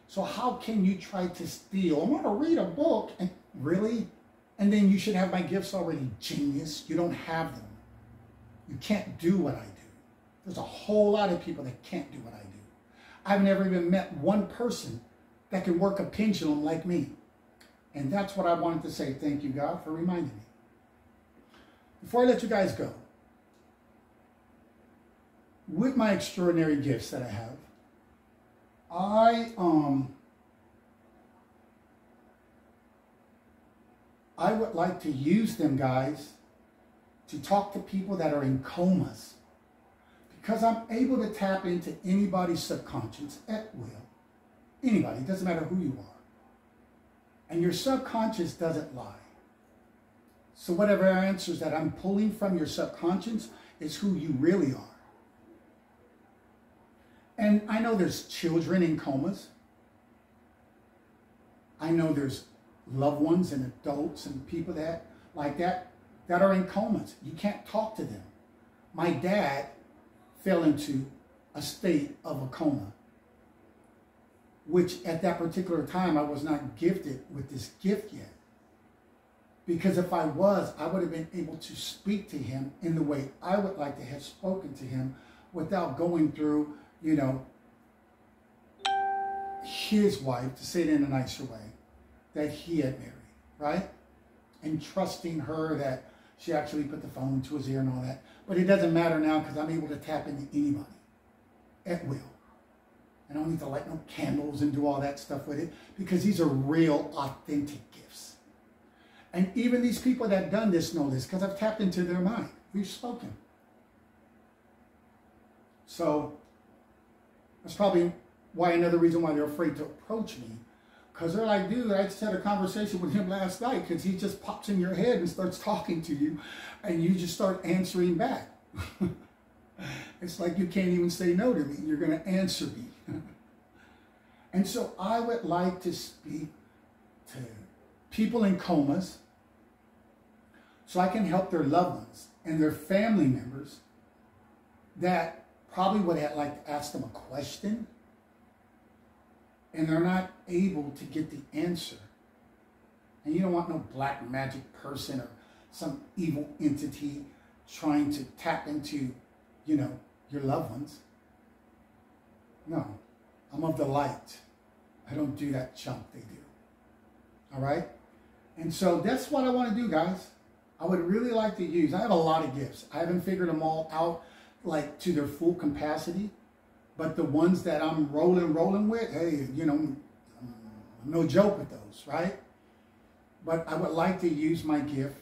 So how can you try to steal? I want to read a book. And really? And then you should have my gifts already. Genius. You don't have them. You can't do what I do. There's a whole lot of people that can't do what I do. I've never even met one person that can work a pendulum like me. And that's what I wanted to say. Thank you, God, for reminding me. Before I let you guys go, with my extraordinary gifts that I have, I would like to use them, guys, to talk to people that are in comas. Because I'm able to tap into anybody's subconscious at will. Anybody, it doesn't matter who you are. And your subconscious doesn't lie. So whatever answers that I'm pulling from your subconscious is who you really are. And I know there's children in comas. I know there's loved ones and adults and people that like that are in comas. You can't talk to them. My dad fell into a state of a coma, which at that particular time I was not gifted with this gift yet. Because if I was, I would have been able to speak to him in the way I would like to have spoken to him without going through, you know, his wife, to say it in a nicer way, that he had married, right? And trusting her that she actually put the phone to his ear and all that. But it doesn't matter now because I'm able to tap into anybody at will. I don't need to light no candles and do all that stuff with it because these are real, authentic gifts. And even these people that have done this know this because I've tapped into their mind. We've spoken. So that's probably why another reason why they're afraid to approach me. Because they're like, dude, I just had a conversation with him last night because he just pops in your head and starts talking to you and you just start answering back. It's like you can't even say no to me. You're going to answer me. And so I would like to speak to people in comas so I can help their loved ones and their family members that probably would have like to ask them a question and they're not able to get the answer. And you don't want no black magic person or some evil entity trying to tap into, you know, your loved ones. No, I'm of the light. I don't do that junk they do. All right? And so that's what I want to do, guys. I would really like to use, I have a lot of gifts. I haven't figured them all out like to their full capacity. But the ones that I'm rolling with, hey, you know, no joke with those, right? But I would like to use my gift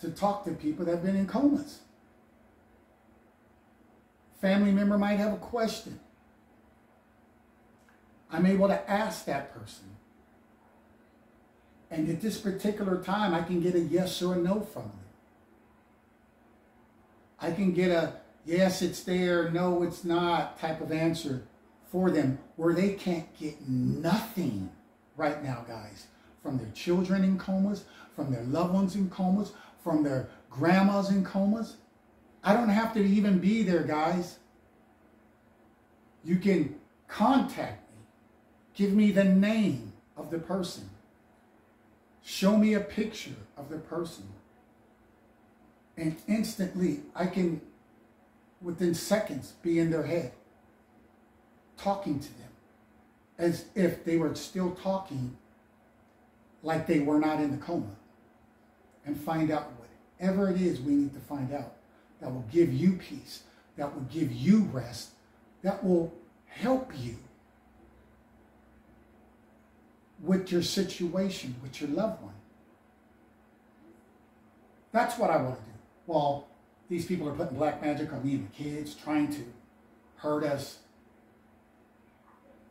to talk to people that have been in comas. Family member might have a question. I'm able to ask that person. And at this particular time, I can get a yes or a no from them. I can get a yes, it's there, no, it's not type of answer for them where they can't get nothing right now, guys, from their children in comas, from their loved ones in comas, from their grandmas in comas. I don't have to even be there, guys. You can contact me. Give me the name. of the person. Show me a picture of the person. And instantly, I can, within seconds, be in their head, talking to them, as if they were still talking like they were not in the coma, and find out whatever it is we need to find out that will give you peace, that will give you rest, that will help you with your situation, with your loved one. That's what I want to do. Well, these people are putting black magic on me and the kids, trying to hurt us,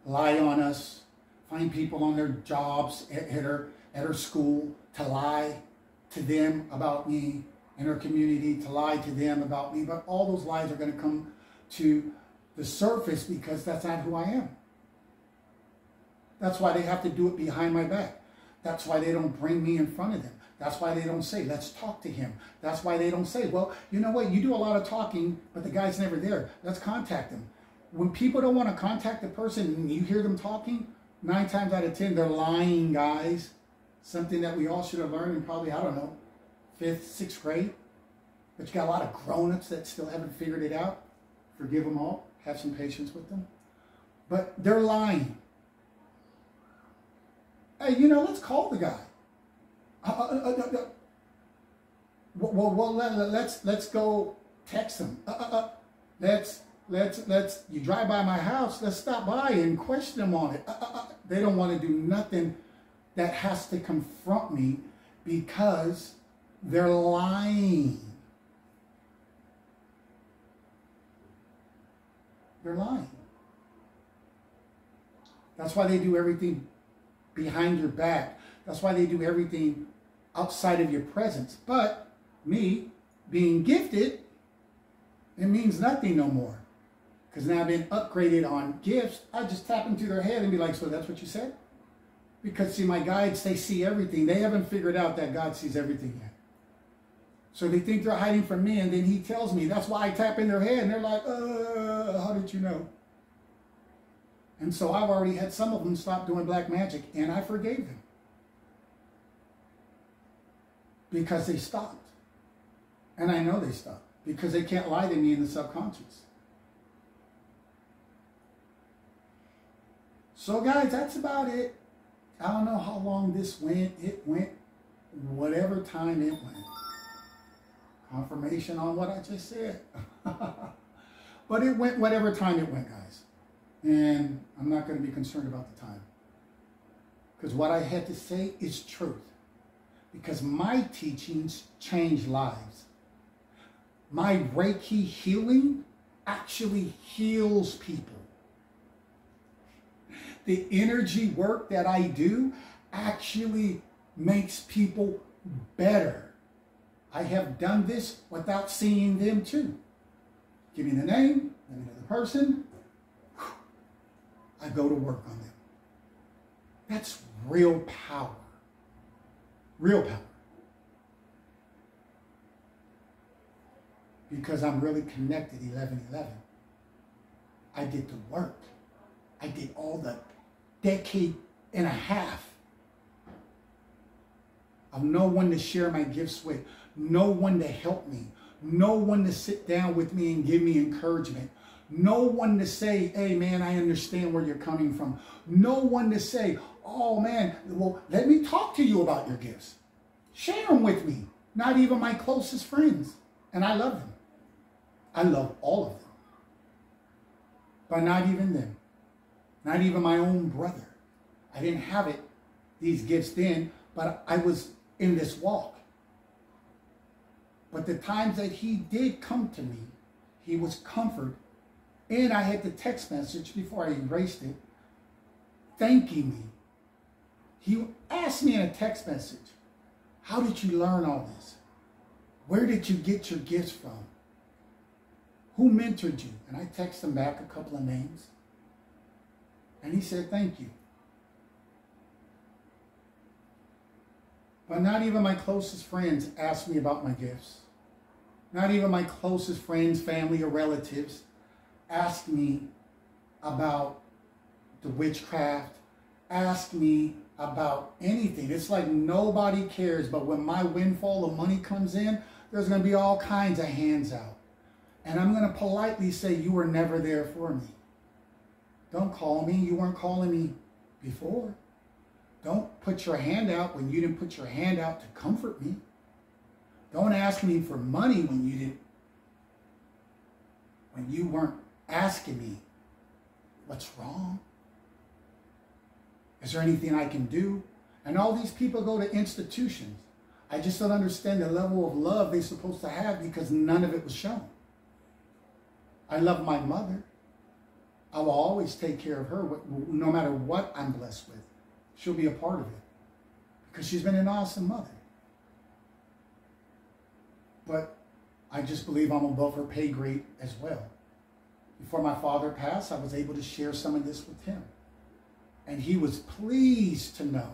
lie on us, find people on their jobs at her school to lie to them about me, in her community to lie to them about me. But all those lies are going to come to the surface because that's not who I am. That's why they have to do it behind my back. That's why they don't bring me in front of them. That's why they don't say, let's talk to him. That's why they don't say, well, you know what, you do a lot of talking, but the guy's never there. Let's contact him. When people don't want to contact the person and you hear them talking, 9 times out of 10, they're lying, guys. Something that we all should have learned in probably, I don't know, 5th, 6th grade. But you got a lot of grown-ups that still haven't figured it out. Forgive them all. Have some patience with them. But they're lying. Hey, you know, let's call the guy. Well, let's go text him. Let's you drive by my house. Let's stop by and question him on it. They don't want to do nothing that has to confront me because they're lying. They're lying. That's why they do everything behind your back. That's why they do everything outside of your presence. But me, being gifted, it means nothing no more. Because now I've been upgraded on gifts. I just tap into their head and be like, so that's what you said? Because see, my guides, they see everything. They haven't figured out that God sees everything yet. So they think they're hiding from me, and then he tells me. That's why I tap in their head, and they're like, how did you know? And so I've already had some of them stop doing black magic, and I forgave them. Because they stopped. And I know they stopped. Because they can't lie to me in the subconscious. So guys, that's about it. I don't know how long this went. It went whatever time it went. Confirmation on what I just said. But it went whatever time it went, guys. And I'm not going to be concerned about the time. Because what I had to say is truth. Because my teachings change lives. My Reiki healing actually heals people. The energy work that I do actually makes people better. I have done this without seeing them too. Give me the name, let me know the person. I go to work on them. That's real power. Real power. Because I'm really connected 1111. I did the work. I did all the decade and a half of no one to share my gifts with, no one to help me, no one to sit down with me and give me encouragement, no one to say, hey man, I understand where you're coming from, no one to say, oh man, well, let me talk to you about your gifts. Share them with me. Not even my closest friends. And I love them. I love all of them. But not even them. Not even my own brother. I didn't have it, these gifts then, but I was in this walk. But the times that he did come to me, he was comfort. And I had the text message before I erased it, thanking me. He asked me in a text message, how did you learn all this? Where did you get your gifts from? Who mentored you? And I texted him back a couple of names. And he said, thank you. But not even my closest friends asked me about my gifts. Not even my closest friends, family, or relatives asked me about the witchcraft, asked me about anything. It's like nobody cares, but when my windfall of money comes in, there's going to be all kinds of hands out. And I'm going to politely say, you were never there for me. Don't call me. You weren't calling me before. Don't put your hand out when you didn't put your hand out to comfort me. Don't ask me for money when you weren't asking me. What's wrong? Is there anything I can do? And all these people go to institutions. I just don't understand the level of love they're supposed to have because none of it was shown. I love my mother. I will always take care of her no matter what I'm blessed with. She'll be a part of it because she's been an awesome mother. But I just believe I'm above her pay grade as well. Before my father passed, I was able to share some of this with him. And he was pleased to know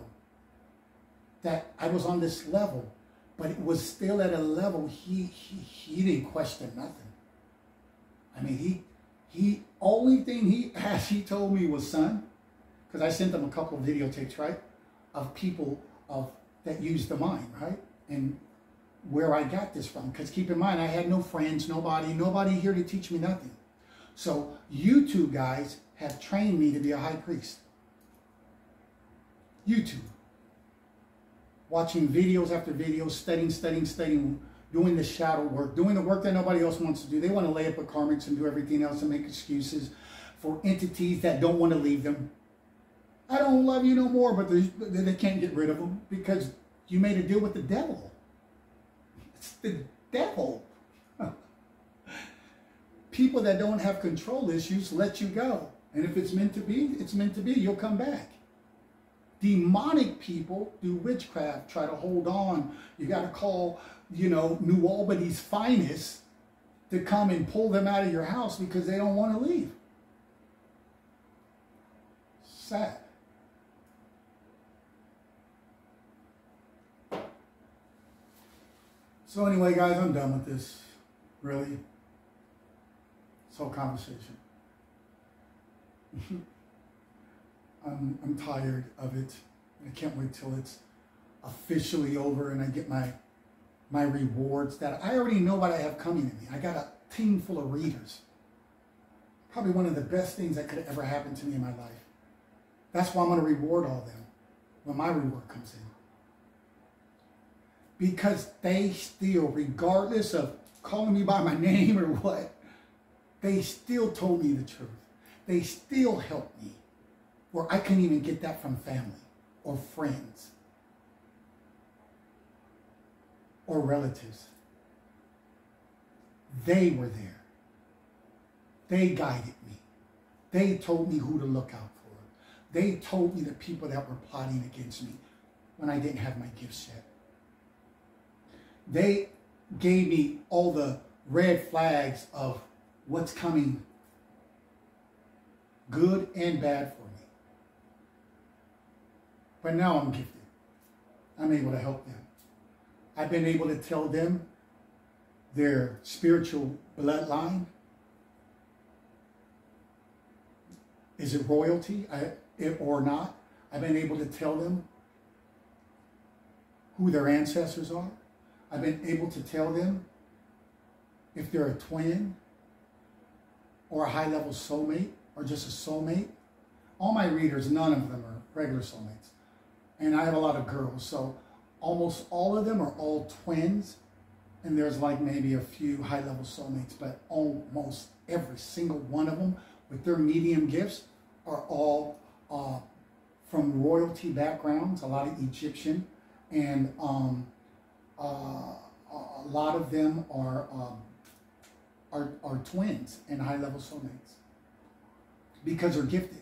that I was on this level, but it was still at a level he didn't question nothing. I mean, he only thing he asked, he told me was, son, because I sent them a couple of videotapes, right, of people that used the mind, right, and where I got this from. Because keep in mind, I had no friends, nobody here to teach me nothing. So you two guys have trained me to be a high priest. YouTube. Watching videos after videos, studying, doing the shadow work, doing the work that nobody else wants to do. They want to lay up with karmics and do everything else and make excuses for entities that don't want to leave them. I don't love you no more, but they can't get rid of them because you made a deal with the devil. It's the devil. People that don't have control issues let you go. And if it's meant to be, it's meant to be. You'll come back. Demonic people do witchcraft, try to hold on. You got to call, New Albany's finest to come and pull them out of your house because they don't want to leave. Sad. So anyway, guys, I'm done with this. Really. This whole conversation. I'm tired of it. I can't wait till it's officially over and I get my rewards that I already know what I have coming to me. I got a team full of readers. Probably one of the best things that could ever happen to me in my life. That's why I'm going to reward all of them when my reward comes in. Because they still, regardless of calling me by my name or what, they still told me the truth. They still helped me. Where I couldn't even get that from family or friends or relatives. They were there. They guided me. They told me who to look out for. They told me the people that were plotting against me when I didn't have my gifts yet. They gave me all the red flags of what's coming, good and bad for me. But now I'm gifted. I'm able to help them. I've been able to tell them their spiritual bloodline. Is it royalty or not? I've been able to tell them who their ancestors are. I've been able to tell them if they're a twin or a high-level soulmate or just a soulmate. All my readers, none of them are regular soulmates. And I have a lot of girls, so almost all of them are all twins. And there's like maybe a few high-level soulmates, but almost every single one of them with their medium gifts are all from royalty backgrounds, a lot of Egyptian, and a lot of them are twins and high-level soulmates because they're gifted.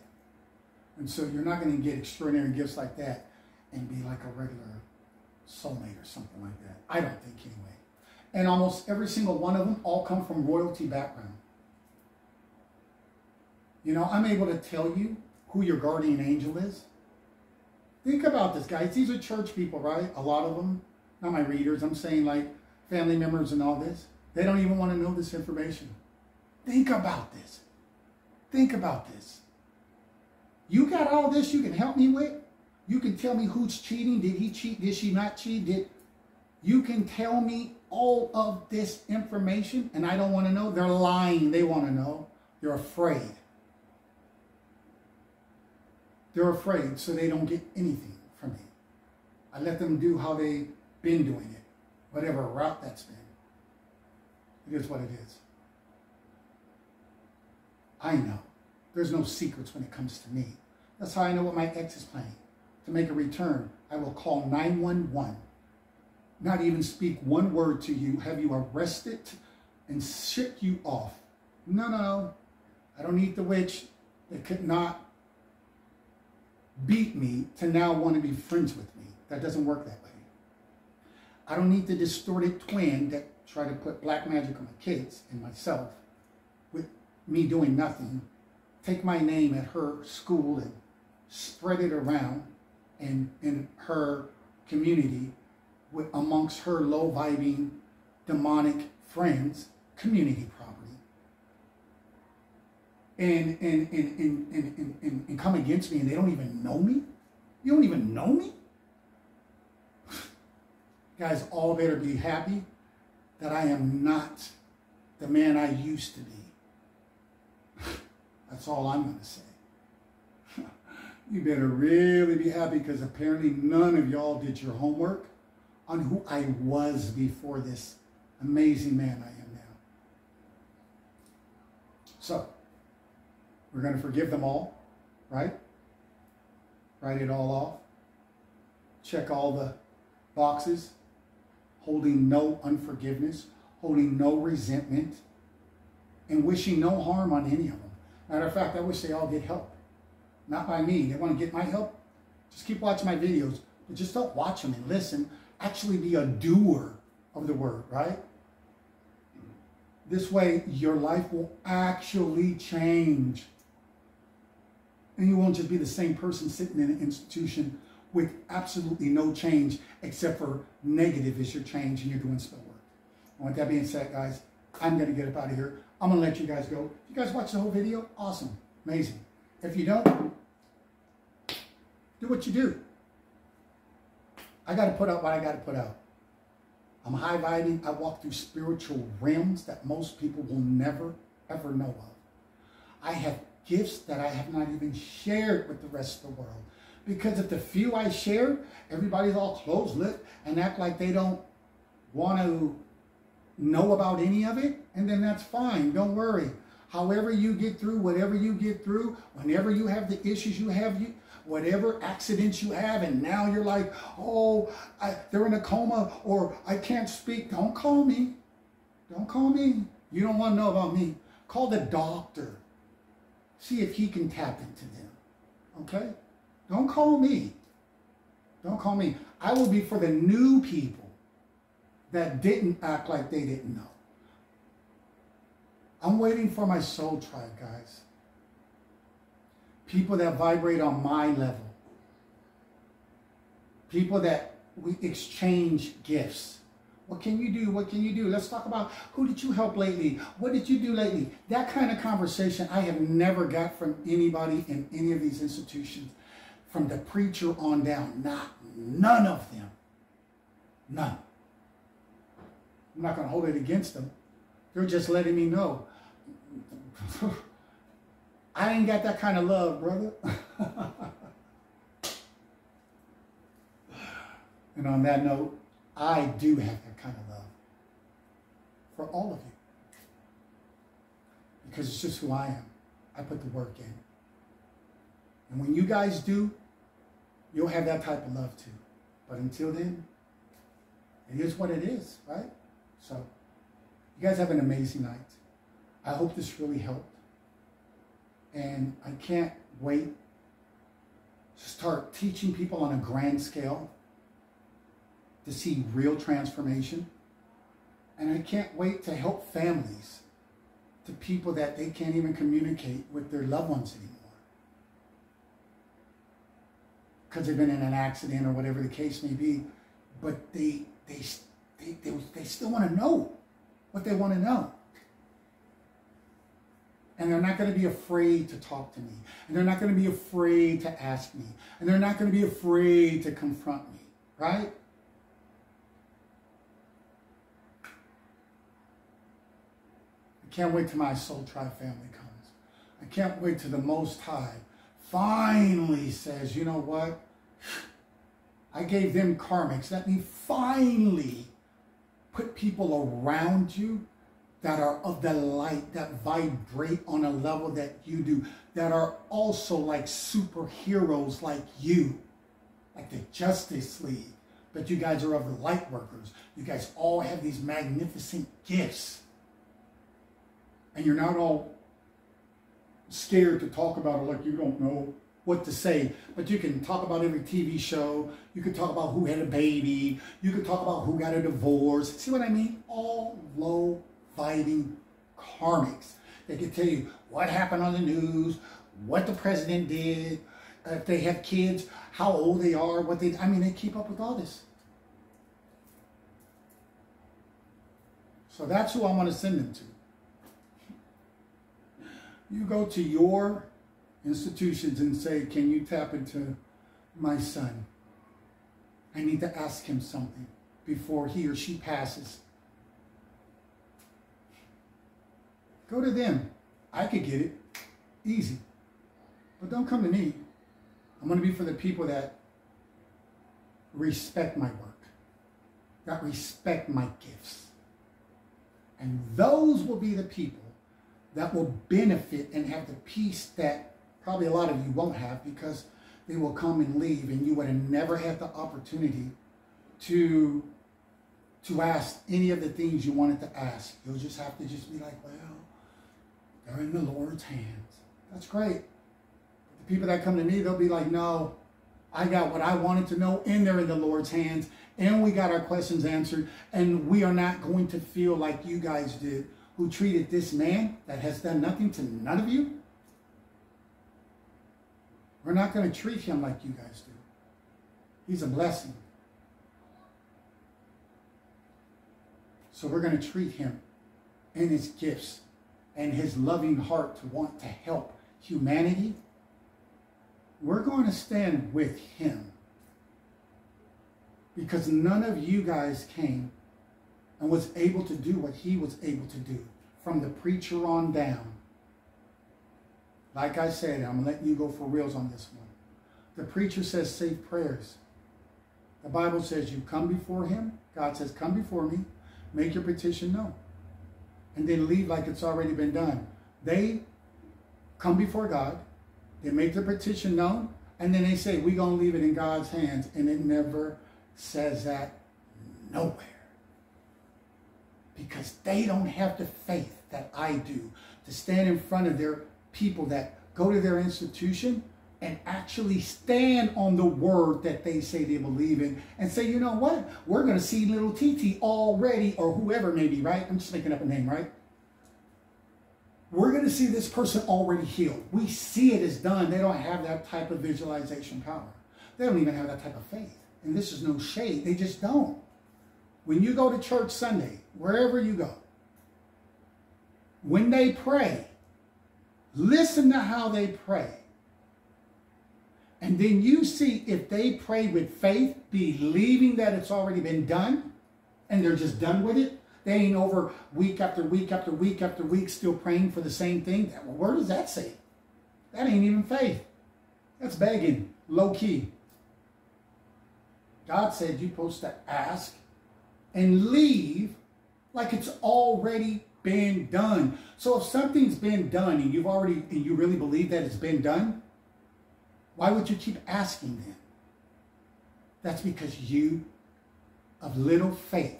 And so you're not going to get extraordinary gifts like that and be like a regular soulmate or something like that. I don't think anyway. And almost every single one of them all come from royalty background. I'm able to tell you who your guardian angel is. Think about this, guys. These are church people, right? A lot of them. Not my readers. I'm saying like family members and all this. They don't even want to know this information. Think about this. Think about this. You got all this you can help me with? You can tell me who's cheating. Did he cheat? Did she not cheat? You can tell me all of this information and I don't want to know? They're lying. They want to know. They're afraid. They're afraid, so they don't get anything from me. I let them do how they've been doing it, whatever route that's been. It is what it is. I know. There's no secrets when it comes to me. That's how I know what my ex is planning. To make a return, I will call 911. Not even speak one word to you, have you arrested and ship you off. No. I don't need the witch that could not beat me to now want to be friends with me. That doesn't work that way. I don't need the distorted twin that try to put black magic on my kids and myself with me doing nothing. Take my name at her school and spread it around and in her community with amongst her low-vibing, demonic friends, community property. And come against me and they don't even know me? You don't even know me? Guys, all better be happy that I am not the man I used to be. That's all I'm going to say. You better really be happy because apparently none of y'all did your homework on who I was before this amazing man I am now. So, we're going to forgive them all, right? Write it all off. Check all the boxes. Holding no unforgiveness. Holding no resentment. And wishing no harm on any of them. Matter of fact, I wish they all get help. Not by me. They want to get my help? Just keep watching my videos. But just don't watch them and listen. Actually be a doer of the word, right? This way, your life will actually change. And you won't just be the same person sitting in an institution with absolutely no change except for negative is your change and you're doing spell work. And with that being said, guys, I'm going to get up out of here. I'm going to let you guys go. If you guys watch the whole video, awesome. Amazing. If you don't, do what you do. I got to put out what I got to put out. I'm high vibing. I walk through spiritual realms that most people will never, ever know of. I have gifts that I have not even shared with the rest of the world. Because if the few I share, everybody's all close-lipped and act like they don't want to know about any of it, and then that's fine. Don't worry. However you get through, whatever you get through, whenever you have the issues you have, whatever accidents you have, and now you're like, oh, they're in a coma, or I can't speak. Don't call me. Don't call me. You don't want to know about me. Call the doctor. See if he can tap into them. Okay? Don't call me. Don't call me. I will be for the new people that didn't act like they didn't know. I'm waiting for my soul tribe, guys. People that vibrate on my level. People that we exchange gifts. What can you do? What can you do? Let's talk about who did you help lately? What did you do lately? That kind of conversation I have never got from anybody in any of these institutions. From the preacher on down. None of them. None. I'm not going to hold it against them. They're just letting me know. I ain't got that kind of love, brother. And on that note, I do have that kind of love for all of you. Because it's just who I am. I put the work in. And when you guys do, you'll have that type of love too. But until then, it is what it is, right? So, you guys have an amazing night. I hope this really helped. And I can't wait to start teaching people on a grand scale to see real transformation. And I can't wait to help families, to people that they can't even communicate with their loved ones anymore. Because they've been in an accident or whatever the case may be. But they still want to know what they want to know. And they're not going to be afraid to talk to me. And they're not going to be afraid to ask me. And they're not going to be afraid to confront me. Right? I can't wait till my Soul Tribe family comes. I can't wait till the Most High finally says, you know what? I gave them karmics. Let me finally put people around you that are of the light, that vibrate on a level that you do, that are also like superheroes like you, like the Justice League. But you guys are of the light workers. You guys all have these magnificent gifts. And you're not all scared to talk about it like you don't know what to say. But you can talk about every TV show. You can talk about who had a baby. You can talk about who got a divorce. See what I mean? All low-vibing karmics. They can tell you what happened on the news, what the president did, if they have kids, how old they are, what they... I mean, they keep up with all this. So that's who I want to send them to. You go to your institutions and say, can you tap into my son? I need to ask him something before he or she passes. Go to them. I could get it. Easy. But don't come to me. I'm going to be for the people that respect my work, that respect my gifts. And those will be the people that will benefit and have the peace that probably a lot of you won't have, because they will come and leave and you would have never had the opportunity to ask any of the things you wanted to ask. You'll just have to just be like, well, they're in the Lord's hands. That's great. But the people that come to me, they'll be like, no, I got what I wanted to know, and they're in the Lord's hands, and we got our questions answered, and we are not going to feel like you guys did, who treated this man that has done nothing to none of you. We're not going to treat him like you guys do. He's a blessing. So we're going to treat him and his gifts and his loving heart to want to help humanity. We're going to stand with him, because none of you guys came and was able to do what he was able to do, from the preacher on down. Like I said, I'm letting you go for reals on this one. The preacher says, say prayers. The Bible says you come before him. God says, come before me, make your petition known, and then leave like it's already been done. They come before God, they make their petition known, and then they say, we're going to leave it in God's hands. And it never says that nowhere. Because they don't have the faith that I do to stand in front of their people that go to their institution and actually stand on the word that they say they believe in and say, you know what? We're going to see little TT already, or whoever may be, right? I'm just making up a name, right? We're going to see this person already healed. We see it as done. They don't have that type of visualization power. They don't even have that type of faith. And this is no shade. They just don't. When you go to church Sunday, wherever you go, when they pray, listen to how they pray. And then you see if they pray with faith, believing that it's already been done, and they're just done with it. They ain't over week after week after week after week still praying for the same thing. Well, where does that say? That ain't even faith. That's begging, low key. God said you're supposed to ask and leave like it's already been done. So if something's been done and you really believe that it's been done, why would you keep asking then? That's because you, of little faith,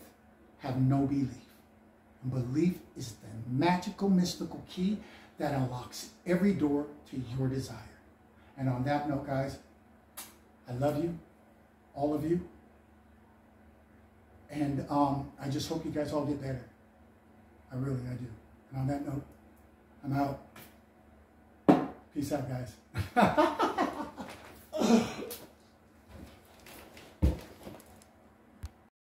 have no belief. And belief is the magical, mystical key that unlocks every door to your desire. And on that note, guys, I love you, all of you. And I just hope you guys all get better. I do. And on that note, I'm out. Peace out, guys.